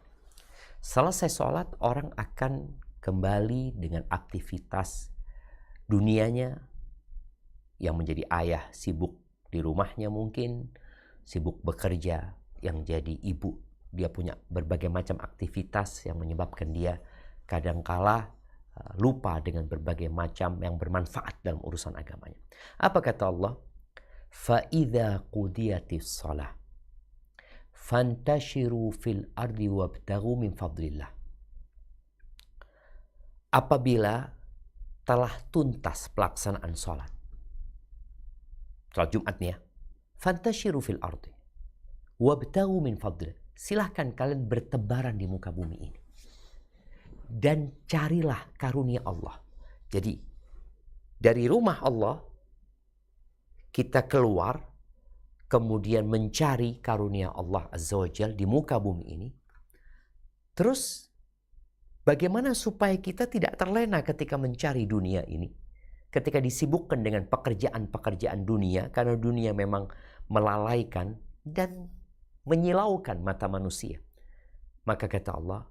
Selesai sholat, orang akan kembali dengan aktivitas dunianya, yang menjadi ayah sibuk di rumahnya mungkin, sibuk bekerja, yang jadi ibu dia punya berbagai macam aktivitas yang menyebabkan dia kadangkala lupa dengan berbagai macam yang bermanfaat dalam urusan agamanya. Apa kata Allah? فَإِذَا قُضِيَتِ الصَّلَاةِ فَانْتَشِرُوا فِي الْأَرْضِ وَابْتَغُوا مِنْ فَضْلِ اللَّهِ. Apabila telah tuntas pelaksanaan sholat Jumat nih, ya, فَانْتَشِرُوا فِي الْأَرْضِ وَابْتَغُوا مِنْ فَضْلِ. Silahkan kalian bertebaran di muka bumi ini dan carilah karunia Allah. Jadi dari rumah Allah kita keluar, kemudian mencari karunia Allah Azza wa Jalla di muka bumi ini. Terus bagaimana supaya kita tidak terlena ketika mencari dunia ini? Ketika disibukkan dengan pekerjaan-pekerjaan dunia, karena dunia memang melalaikan dan menyilaukan mata manusia. Maka kata Allah,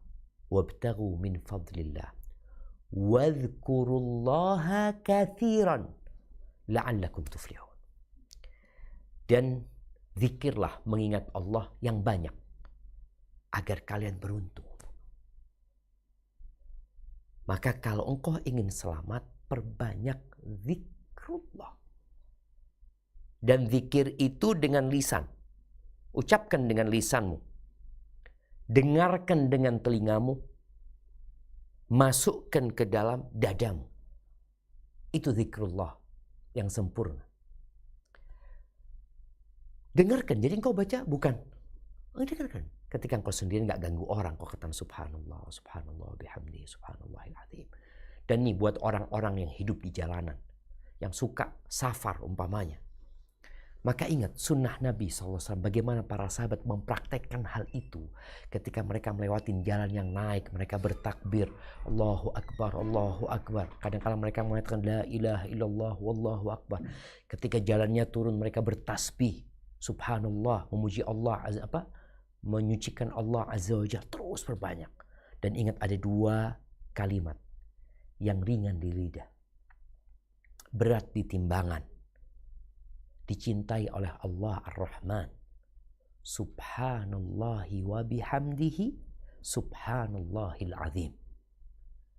wabtaghu min fadlillah wadhkurullaha katsiran la'allakum tuflihun. Dan zikirlah, mengingat Allah yang banyak agar kalian beruntung. Maka kalau engkau ingin selamat, perbanyak zikrullah. Dan zikir itu dengan lisan. Ucapkan dengan lisanmu. Dengarkan dengan telingamu. Masukkan ke dalam dadamu. Itu zikrullah yang sempurna. Dengarkan, jadi engkau baca bukan. Dengarkan. Ketika engkau sendiri nggak ganggu orang, kau katakan subhanallah, subhanallah, bihamdi, subhanallahil azim. Dan ini buat orang-orang yang hidup di jalanan, yang suka safar umpamanya. Maka ingat sunnah Nabi SAW, bagaimana para sahabat mempraktekkan hal itu. Ketika mereka melewati jalan yang naik, mereka bertakbir, Allahu Akbar, Allahu Akbar. Kadang-kadang mereka mengatakan la ilaha illallah, wallahu akbar. Ketika jalannya turun, mereka bertasbih, subhanallah, memuji Allah, menyucikan Allah Azza wa Jalla, terus berbanyak. Dan ingat ada dua kalimat yang ringan di lidah, berat di timbangan, dicintai oleh Allah Ar-Rahman. Subhanallahi wa bihamdihi, subhanallahil azim.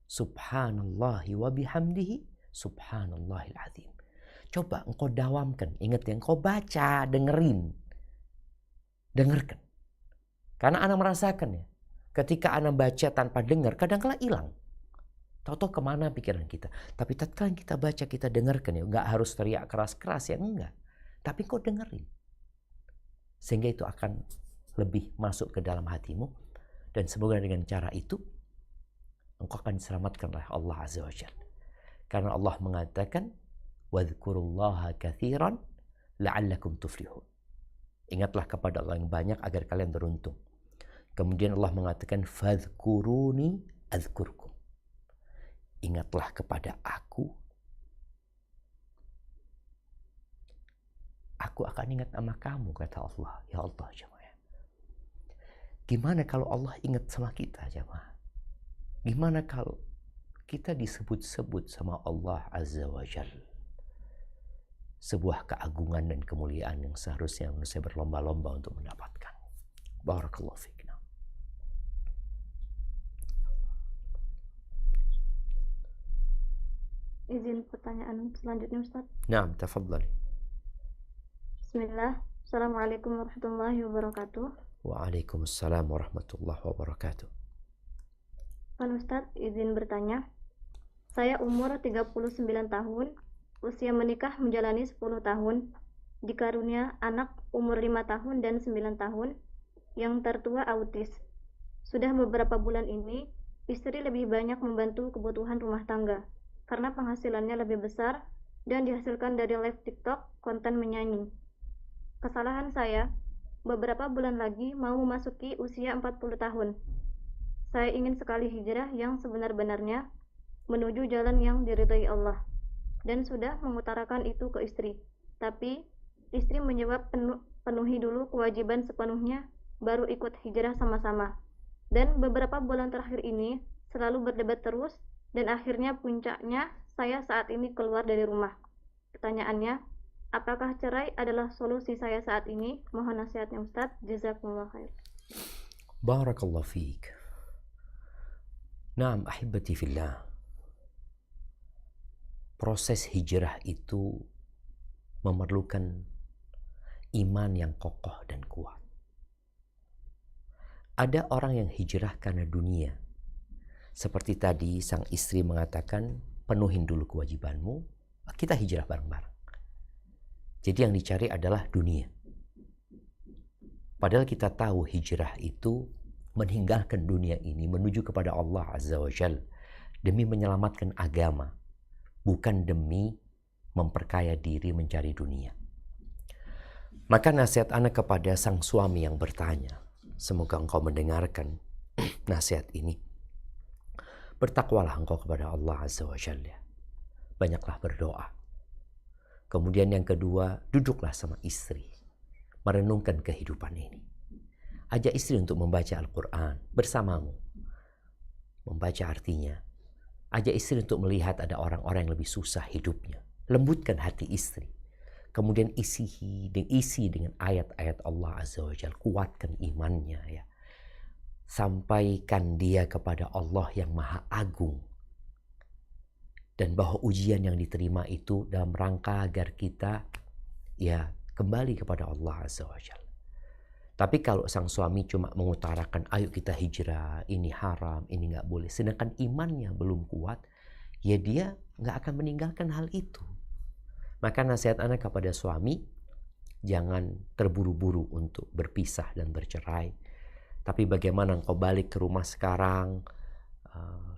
Subhanallahi wa bihamdihi, subhanallahil azim. Coba engkau dawamkan, ingat ya, engkau baca, dengarkan. Karena anak merasakan ya, ketika anak baca tanpa dengar, kadang-kadang hilang. Tahu-tahu kemana pikiran kita. Tapi tatkala kita baca, kita dengarkan ya. Nggak harus teriak keras-keras ya, enggak. Tapi kau dengerin. Sehingga itu akan lebih masuk ke dalam hatimu. Dan semoga dengan cara itu, engkau akan diselamatkan oleh Allah Azza wa Jalla. Karena Allah mengatakan, wadhkurullaha katsiran la'allakum tuflihun. Ingatlah kepada Allah yang banyak agar kalian beruntung. Kemudian Allah mengatakan, fadhkuruni azkurkum. Ingatlah kepada aku akan ingat sama kamu, kata Allah. Ya Allah, jemaah. Gimana kalau Allah ingat sama kita, jemaah? Gimana kalau kita disebut-sebut sama Allah Azza wa Jalla? Sebuah keagungan dan kemuliaan yang seharusnya manusia berlomba-lomba untuk mendapatkan. Barakallahu fiik.
Izin pertanyaan selanjutnya, Ustaz.
Naam, tafadhali.
Bismillah. Assalamualaikum warahmatullahi wabarakatuh.
Waalaikumsalam warahmatullahi wabarakatuh.
Pak Ustaz, izin bertanya. Saya umur 39 tahun, usia menikah menjalani 10 tahun, dikarunia anak umur 5 tahun dan 9 tahun, yang tertua autis. Sudah beberapa bulan ini, istri lebih banyak membantu kebutuhan rumah tangga, karena penghasilannya lebih besar dan dihasilkan dari live TikTok, konten menyanyi. Kesalahan saya, beberapa bulan lagi mau memasuki usia 40 tahun. Saya ingin sekali hijrah yang sebenar-benarnya menuju jalan yang diridhai Allah, dan sudah mengutarakan itu ke istri. Tapi istri menjawab penuhi dulu kewajiban sepenuhnya, baru ikut hijrah sama-sama. Dan beberapa bulan terakhir ini selalu berdebat terus, dan akhirnya puncaknya saya saat ini keluar dari rumah. Pertanyaannya, apakah cerai adalah solusi saya saat ini? Mohon nasihatnya Ustadz. Jazakumullah khair.
Barakallahu fiik. Naam, ahibati fillah. Proses hijrah itu memerlukan iman yang kokoh dan kuat. Ada orang yang hijrah karena dunia. Seperti tadi sang istri mengatakan, penuhin dulu kewajibanmu, kita hijrah bareng-bareng. Jadi yang dicari adalah dunia. Padahal kita tahu hijrah itu meninggalkan dunia ini menuju kepada Allah Azza wa Jalla demi menyelamatkan agama, bukan demi memperkaya diri mencari dunia. Maka nasihat ana kepada sang suami yang bertanya, semoga engkau mendengarkan nasihat ini. Bertakwalah engkau kepada Allah Azza wa Jalla. Banyaklah berdoa. Kemudian yang kedua, duduklah sama istri. Merenungkan kehidupan ini. Ajak istri untuk membaca Al-Quran bersamamu. Membaca artinya. Ajak istri untuk melihat ada orang-orang yang lebih susah hidupnya. Lembutkan hati istri. Kemudian isi dengan ayat-ayat Allah Azza wa Jalla. Kuatkan imannya ya. Sampaikan dia kepada Allah yang Maha Agung. Dan bahwa ujian yang diterima itu dalam rangka agar kita ya kembali kepada Allah Azza wa Jalla. Tapi kalau sang suami cuma mengutarakan ayo kita hijrah, ini haram, ini nggak boleh. Sedangkan imannya belum kuat, ya dia nggak akan meninggalkan hal itu. Maka nasihat anak kepada suami, jangan terburu-buru untuk berpisah dan bercerai. Tapi bagaimana engkau balik ke rumah sekarang,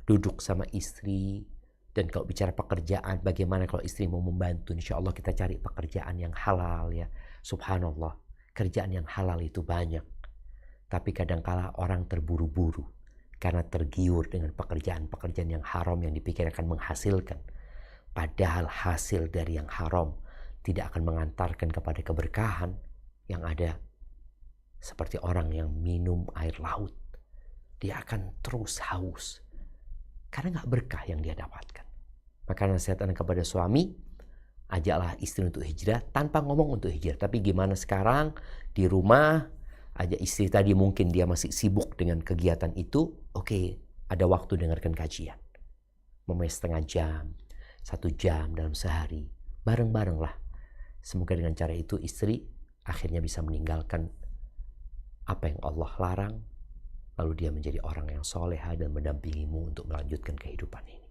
duduk sama istri, dan kalau bicara pekerjaan, bagaimana kalau istri mau membantu? Insya Allah kita cari pekerjaan yang halal ya. Subhanallah, kerjaan yang halal itu banyak. Tapi kadangkala orang terburu-buru karena tergiur dengan pekerjaan-pekerjaan yang haram yang dipikirkan menghasilkan. Padahal hasil dari yang haram tidak akan mengantarkan kepada keberkahan. Yang ada seperti orang yang minum air laut. Dia akan terus haus. Karena gak berkah yang dia dapatkan. Maka nasihat anak kepada suami, ajaklah istri untuk hijrah tanpa ngomong untuk hijrah. Tapi gimana sekarang di rumah, ajak istri tadi mungkin dia masih sibuk dengan kegiatan itu. Oke, ada waktu dengarkan kajian. Memang setengah jam, 1 jam dalam sehari. Bareng-bareng lah. Semoga dengan cara itu istri akhirnya bisa meninggalkan apa yang Allah larang. Lalu dia menjadi orang yang soleha dan mendampingimu untuk melanjutkan kehidupan ini.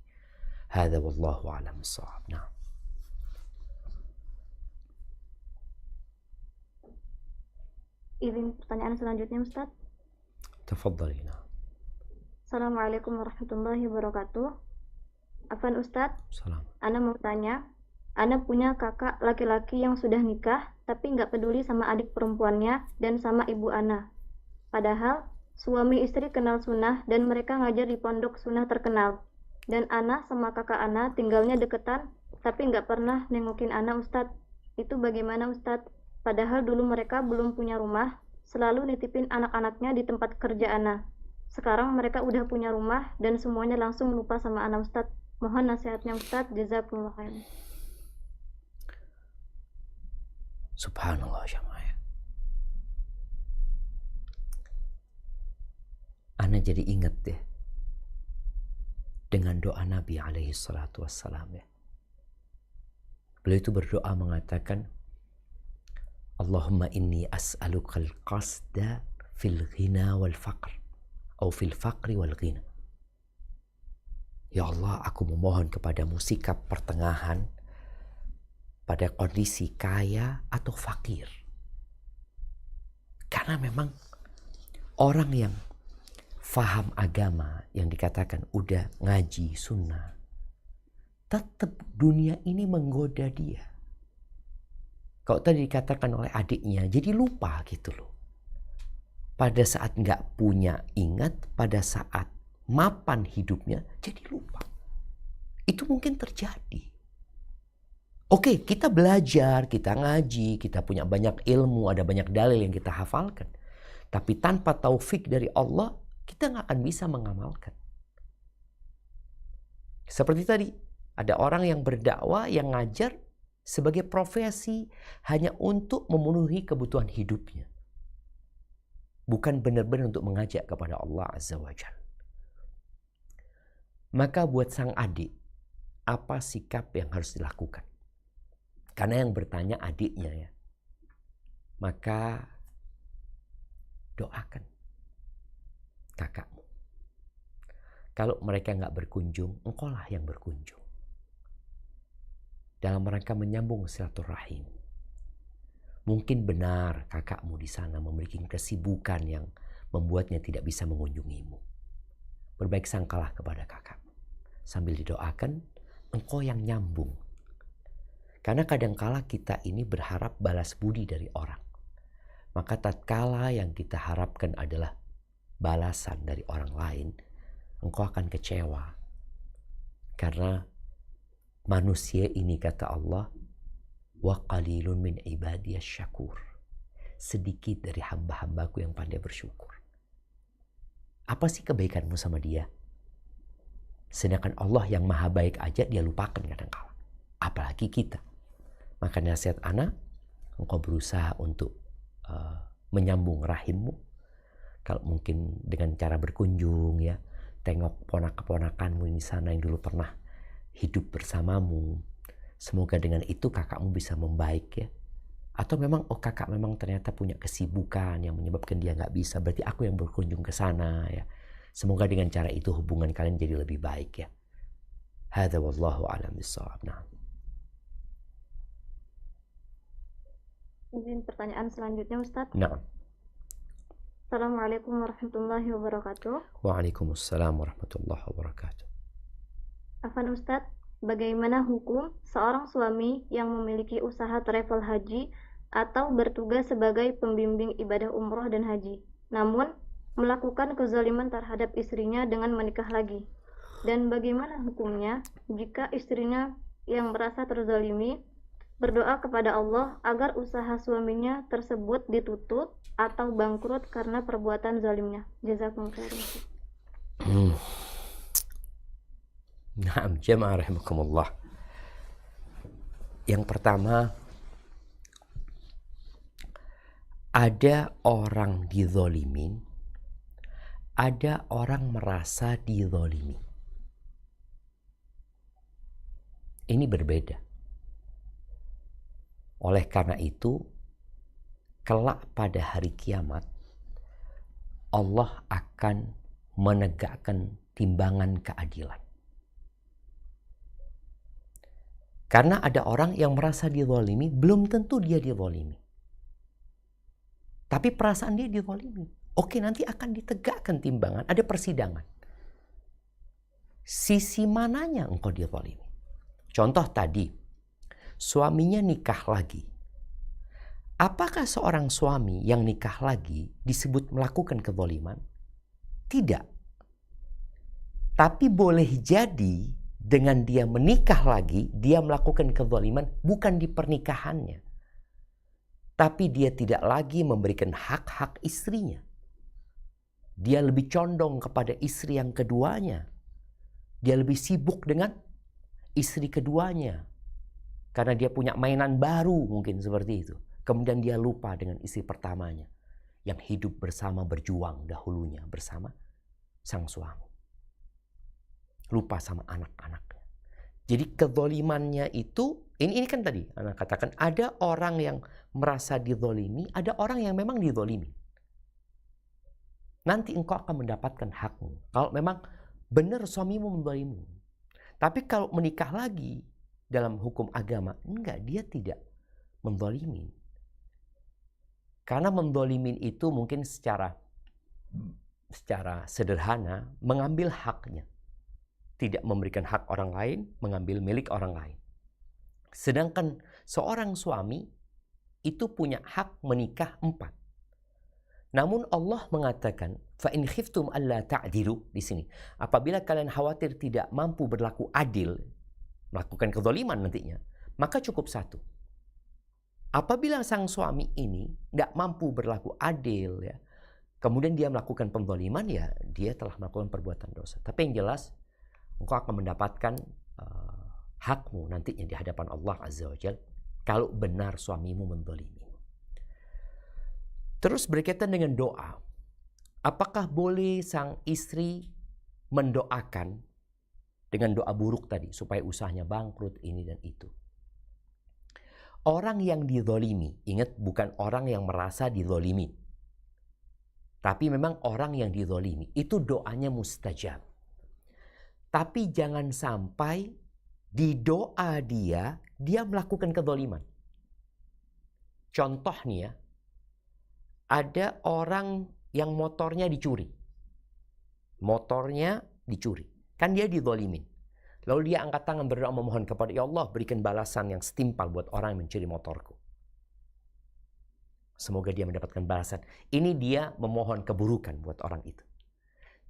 Hadza wallahu a'lam bissawab. Nah.
Izin pertanyaan selanjutnya Ustaz.
Tafadhalina.
Assalamualaikum warahmatullahi wabarakatuh. Afan Ustaz.
Salam.
Ana mau tanya, Ana punya kakak laki-laki yang sudah nikah tapi nggak peduli sama adik perempuannya dan sama ibu Ana. Padahal suami istri kenal sunnah dan mereka ngajar di pondok sunnah terkenal. Dan Ana sama kakak Ana tinggalnya deketan tapi nggak pernah nengokin Ana Ustadz. Itu bagaimana Ustadz? Padahal dulu mereka belum punya rumah, selalu nitipin anak-anaknya di tempat kerja Ana. Sekarang mereka udah punya rumah dan semuanya langsung lupa sama Ana Ustadz. Mohon nasihatnya Ustadz. Jazakumullah khairan.
Subhanallah jamaah. Ana jadi ingat deh dengan doa Nabi alaihi salatu wassalam ya. Beliau itu berdoa mengatakan, Allahumma inni as'alukal qasda fil ghina wal faqr atau fil faqri wal ghina. Ya Allah, aku memohon kepadamu sikap pertengahan pada kondisi kaya atau fakir. Karena memang orang yang faham agama yang dikatakan udah ngaji sunnah, tetap dunia ini menggoda dia. Kalau tadi dikatakan oleh adiknya, jadi lupa gitu loh. Pada saat nggak punya ingat, pada saat mapan hidupnya jadi lupa. Itu mungkin terjadi. Oke, kita belajar, kita ngaji, kita punya banyak ilmu, ada banyak dalil yang kita hafalkan. Tapi tanpa taufik dari Allah, kita nggak akan bisa mengamalkan. Seperti tadi, ada orang yang berdakwah, yang ngajar sebagai profesi hanya untuk memenuhi kebutuhan hidupnya. Bukan benar-benar untuk mengajak kepada Allah Azza wa Jalla. Maka buat sang adik, apa sikap yang harus dilakukan? Karena yang bertanya adiknya ya. Maka doakan kakakmu. Kalau mereka nggak berkunjung, engkaulah yang berkunjung. Dalam rangka menyambung silaturahim. Mungkin benar kakakmu di sana memiliki kesibukan yang membuatnya tidak bisa mengunjungimu. Berbaik sangkalah kepada kakakmu. Sambil didoakan, engkau yang nyambung. Karena kadangkala kita ini berharap balas budi dari orang. maka tatkala yang kita harapkan adalah balasan dari orang lain, engkau akan kecewa. Karena manusia ini, kata Allah, wa qalilun min ibadiyas syakur. Sedikit dari hamba-hambaku yang pandai bersyukur. Apa sih kebaikanmu sama dia? Sedangkan Allah yang maha baik aja dia lupakan kadang-kala. Apalagi kita. Maka nasihat anak, engkau berusaha untuk menyambung rahimmu. Kalau mungkin dengan cara berkunjung ya, tengok ponak-ponakanmu di sana yang dulu pernah hidup bersamamu. Semoga dengan itu kakakmu bisa membaik ya. Atau memang kakak memang ternyata punya kesibukan yang menyebabkan dia nggak bisa. Berarti aku yang berkunjung ke sana ya. Semoga dengan cara itu hubungan kalian jadi lebih baik ya. Hadza wallahu a'lam bissawab. Nah.
Izin pertanyaan selanjutnya, Ustadz.
Nah.
Assalamualaikum warahmatullahi wabarakatuh.
Waalaikumsalam warahmatullahi wabarakatuh.
Afan Ustadz, bagaimana hukum seorang suami yang memiliki usaha travel haji atau bertugas sebagai pembimbing ibadah umroh dan haji, namun melakukan kezaliman terhadap istrinya dengan menikah lagi? Dan bagaimana hukumnya jika istrinya yang merasa terzalimi berdoa kepada Allah agar usaha suaminya tersebut ditutup atau bangkrut karena perbuatan zalimnya? Jazakumullah khairan.
Naam, jamaah rahimakumullah. Yang pertama, ada orang dizalimin, ada orang merasa dizalimi. Ini berbeda. Oleh karena itu, kelak pada hari kiamat, Allah akan menegakkan timbangan keadilan. Karena ada orang yang merasa dizalimi, belum tentu dia dizalimi. Tapi perasaan dia dizalimi. Oke, nanti akan ditegakkan timbangan, ada persidangan. Sisi mananya engkau dizalimi? Contoh tadi, suaminya nikah lagi. Apakah seorang suami yang nikah lagi disebut melakukan kezaliman? Tidak. Tapi boleh jadi dengan dia menikah lagi, dia melakukan kezaliman bukan di pernikahannya. Tapi dia tidak lagi memberikan hak-hak istrinya. Dia lebih condong kepada istri yang keduanya. Dia lebih sibuk dengan istri keduanya. Karena dia punya mainan baru mungkin seperti itu. Kemudian dia lupa dengan istri pertamanya. Yang hidup bersama berjuang dahulunya bersama sang suami. Lupa sama anak-anaknya. Jadi kezalimannya itu, ini kan tadi anak katakan, ada orang yang merasa dizalimi, ada orang yang memang dizalimi. Nanti engkau akan mendapatkan hakmu. Kalau memang benar suamimu menzalimimu. Tapi kalau menikah lagi dalam hukum agama, enggak, dia tidak menzalimi. Karena menzalimin itu mungkin secara sederhana mengambil haknya. Tidak memberikan hak orang lain, mengambil milik orang lain. Sedangkan seorang suami itu punya hak menikah 4. Namun Allah mengatakan, fa in khiftum alla ta'dilu di sini. Apabila kalian khawatir tidak mampu berlaku adil, melakukan kezaliman nantinya, maka cukup 1. Apabila sang suami ini tidak mampu berlaku adil, ya, kemudian dia melakukan penzaliman, ya dia telah melakukan perbuatan dosa. Tapi yang jelas, engkau akan mendapatkan hakmu nantinya di hadapan Allah Azza wa Jalla kalau benar suamimu menzalimi. Terus berkaitan dengan doa. Apakah boleh sang istri mendoakan dengan doa buruk tadi supaya usahanya bangkrut ini dan itu? Orang yang dizalimi, ingat bukan orang yang merasa dizalimi. Tapi memang orang yang dizalimi, itu doanya mustajab. Tapi jangan sampai di doa dia melakukan kezaliman. Contoh nih ya, ada orang yang motornya dicuri. Motornya dicuri. Kan dia dizalimin. Lalu dia angkat tangan berdoa memohon kepada ya Allah berikan balasan yang setimpal buat orang yang mencuri motorku. Semoga dia mendapatkan balasan. Ini dia memohon keburukan buat orang itu.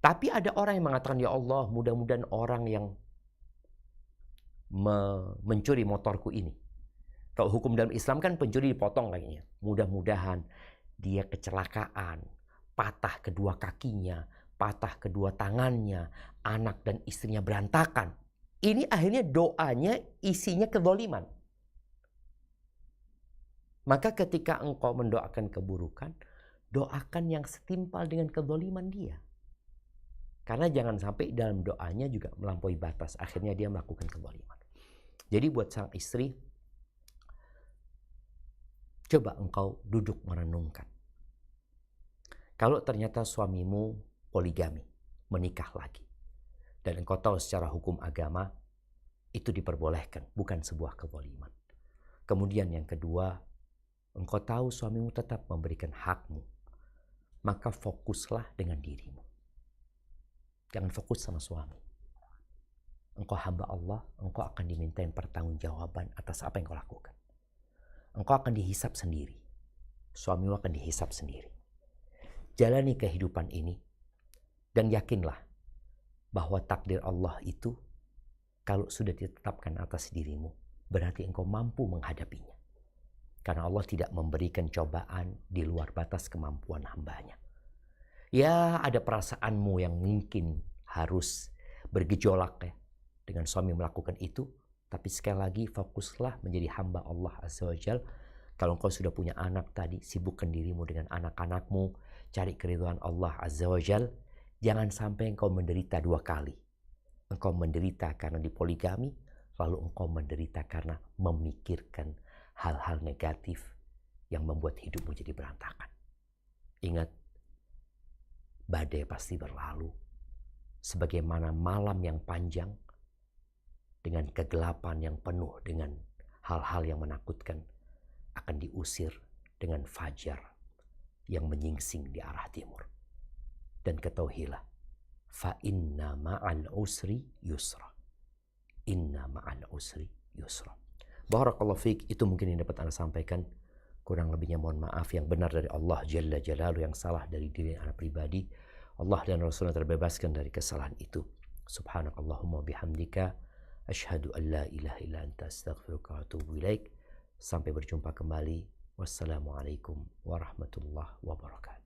Tapi ada orang yang mengatakan, ya Allah, mudah-mudahan orang yang mencuri motorku ini. Kalau hukum dalam Islam kan pencuri dipotong kayaknya. Mudah-mudahan dia kecelakaan, patah kedua kakinya, patah kedua tangannya, anak dan istrinya berantakan. Ini akhirnya doanya isinya kezaliman. Maka ketika engkau mendoakan keburukan, doakan yang setimpal dengan kezaliman dia. Karena jangan sampai dalam doanya juga melampaui batas. Akhirnya dia melakukan kezaliman. Jadi buat sang istri, coba engkau duduk merenungkan. Kalau ternyata suamimu poligami, menikah lagi. Dan engkau tahu secara hukum agama, itu diperbolehkan, bukan sebuah kezaliman. Kemudian yang kedua, engkau tahu suamimu tetap memberikan hakmu. Maka fokuslah dengan dirimu. Jangan fokus sama suami. Engkau hamba Allah, engkau akan dimintain pertanggungjawaban atas apa yang kau lakukan. Engkau akan dihisap sendiri. Suamimu akan dihisap sendiri. Jalani kehidupan ini dan yakinlah bahwa takdir Allah itu kalau sudah ditetapkan atas dirimu, berarti engkau mampu menghadapinya. Karena Allah tidak memberikan cobaan di luar batas kemampuan hambanya. Ya, ada perasaanmu yang mungkin harus bergejolak ya, dengan suami melakukan itu. Tapi sekali lagi fokuslah menjadi hamba Allah Azza wa Jal. Kalau engkau sudah punya anak tadi, sibukkan dirimu dengan anak-anakmu. Cari keridhaan Allah Azza wa Jal. Jangan sampai engkau menderita dua kali. Engkau menderita karena dipoligami, lalu engkau menderita karena memikirkan hal-hal negatif yang membuat hidupmu jadi berantakan. Ingat, badai pasti berlalu. Sebagaimana malam yang panjang dengan kegelapan yang penuh dengan hal-hal yang menakutkan akan diusir dengan fajar yang menyingsing di arah timur. Dan ketahuilah, fa inna ma'al usri yusra. Inna ma'al usri yusra. Barakallahu fiik, itu mungkin yang dapat Anda sampaikan. Kurang lebihnya mohon maaf. Yang benar dari Allah Jalla Jalaluhu, yang salah dari diri Anda pribadi. Allah dan Rasulullah terbebaskan dari kesalahan itu. Subhanakallahumma bihamdika asyhadu an la ilaha illa anta astaghfiruka wa atubu ilaik. Sampai berjumpa kembali. Wassalamualaikum warahmatullahi wabarakatuh.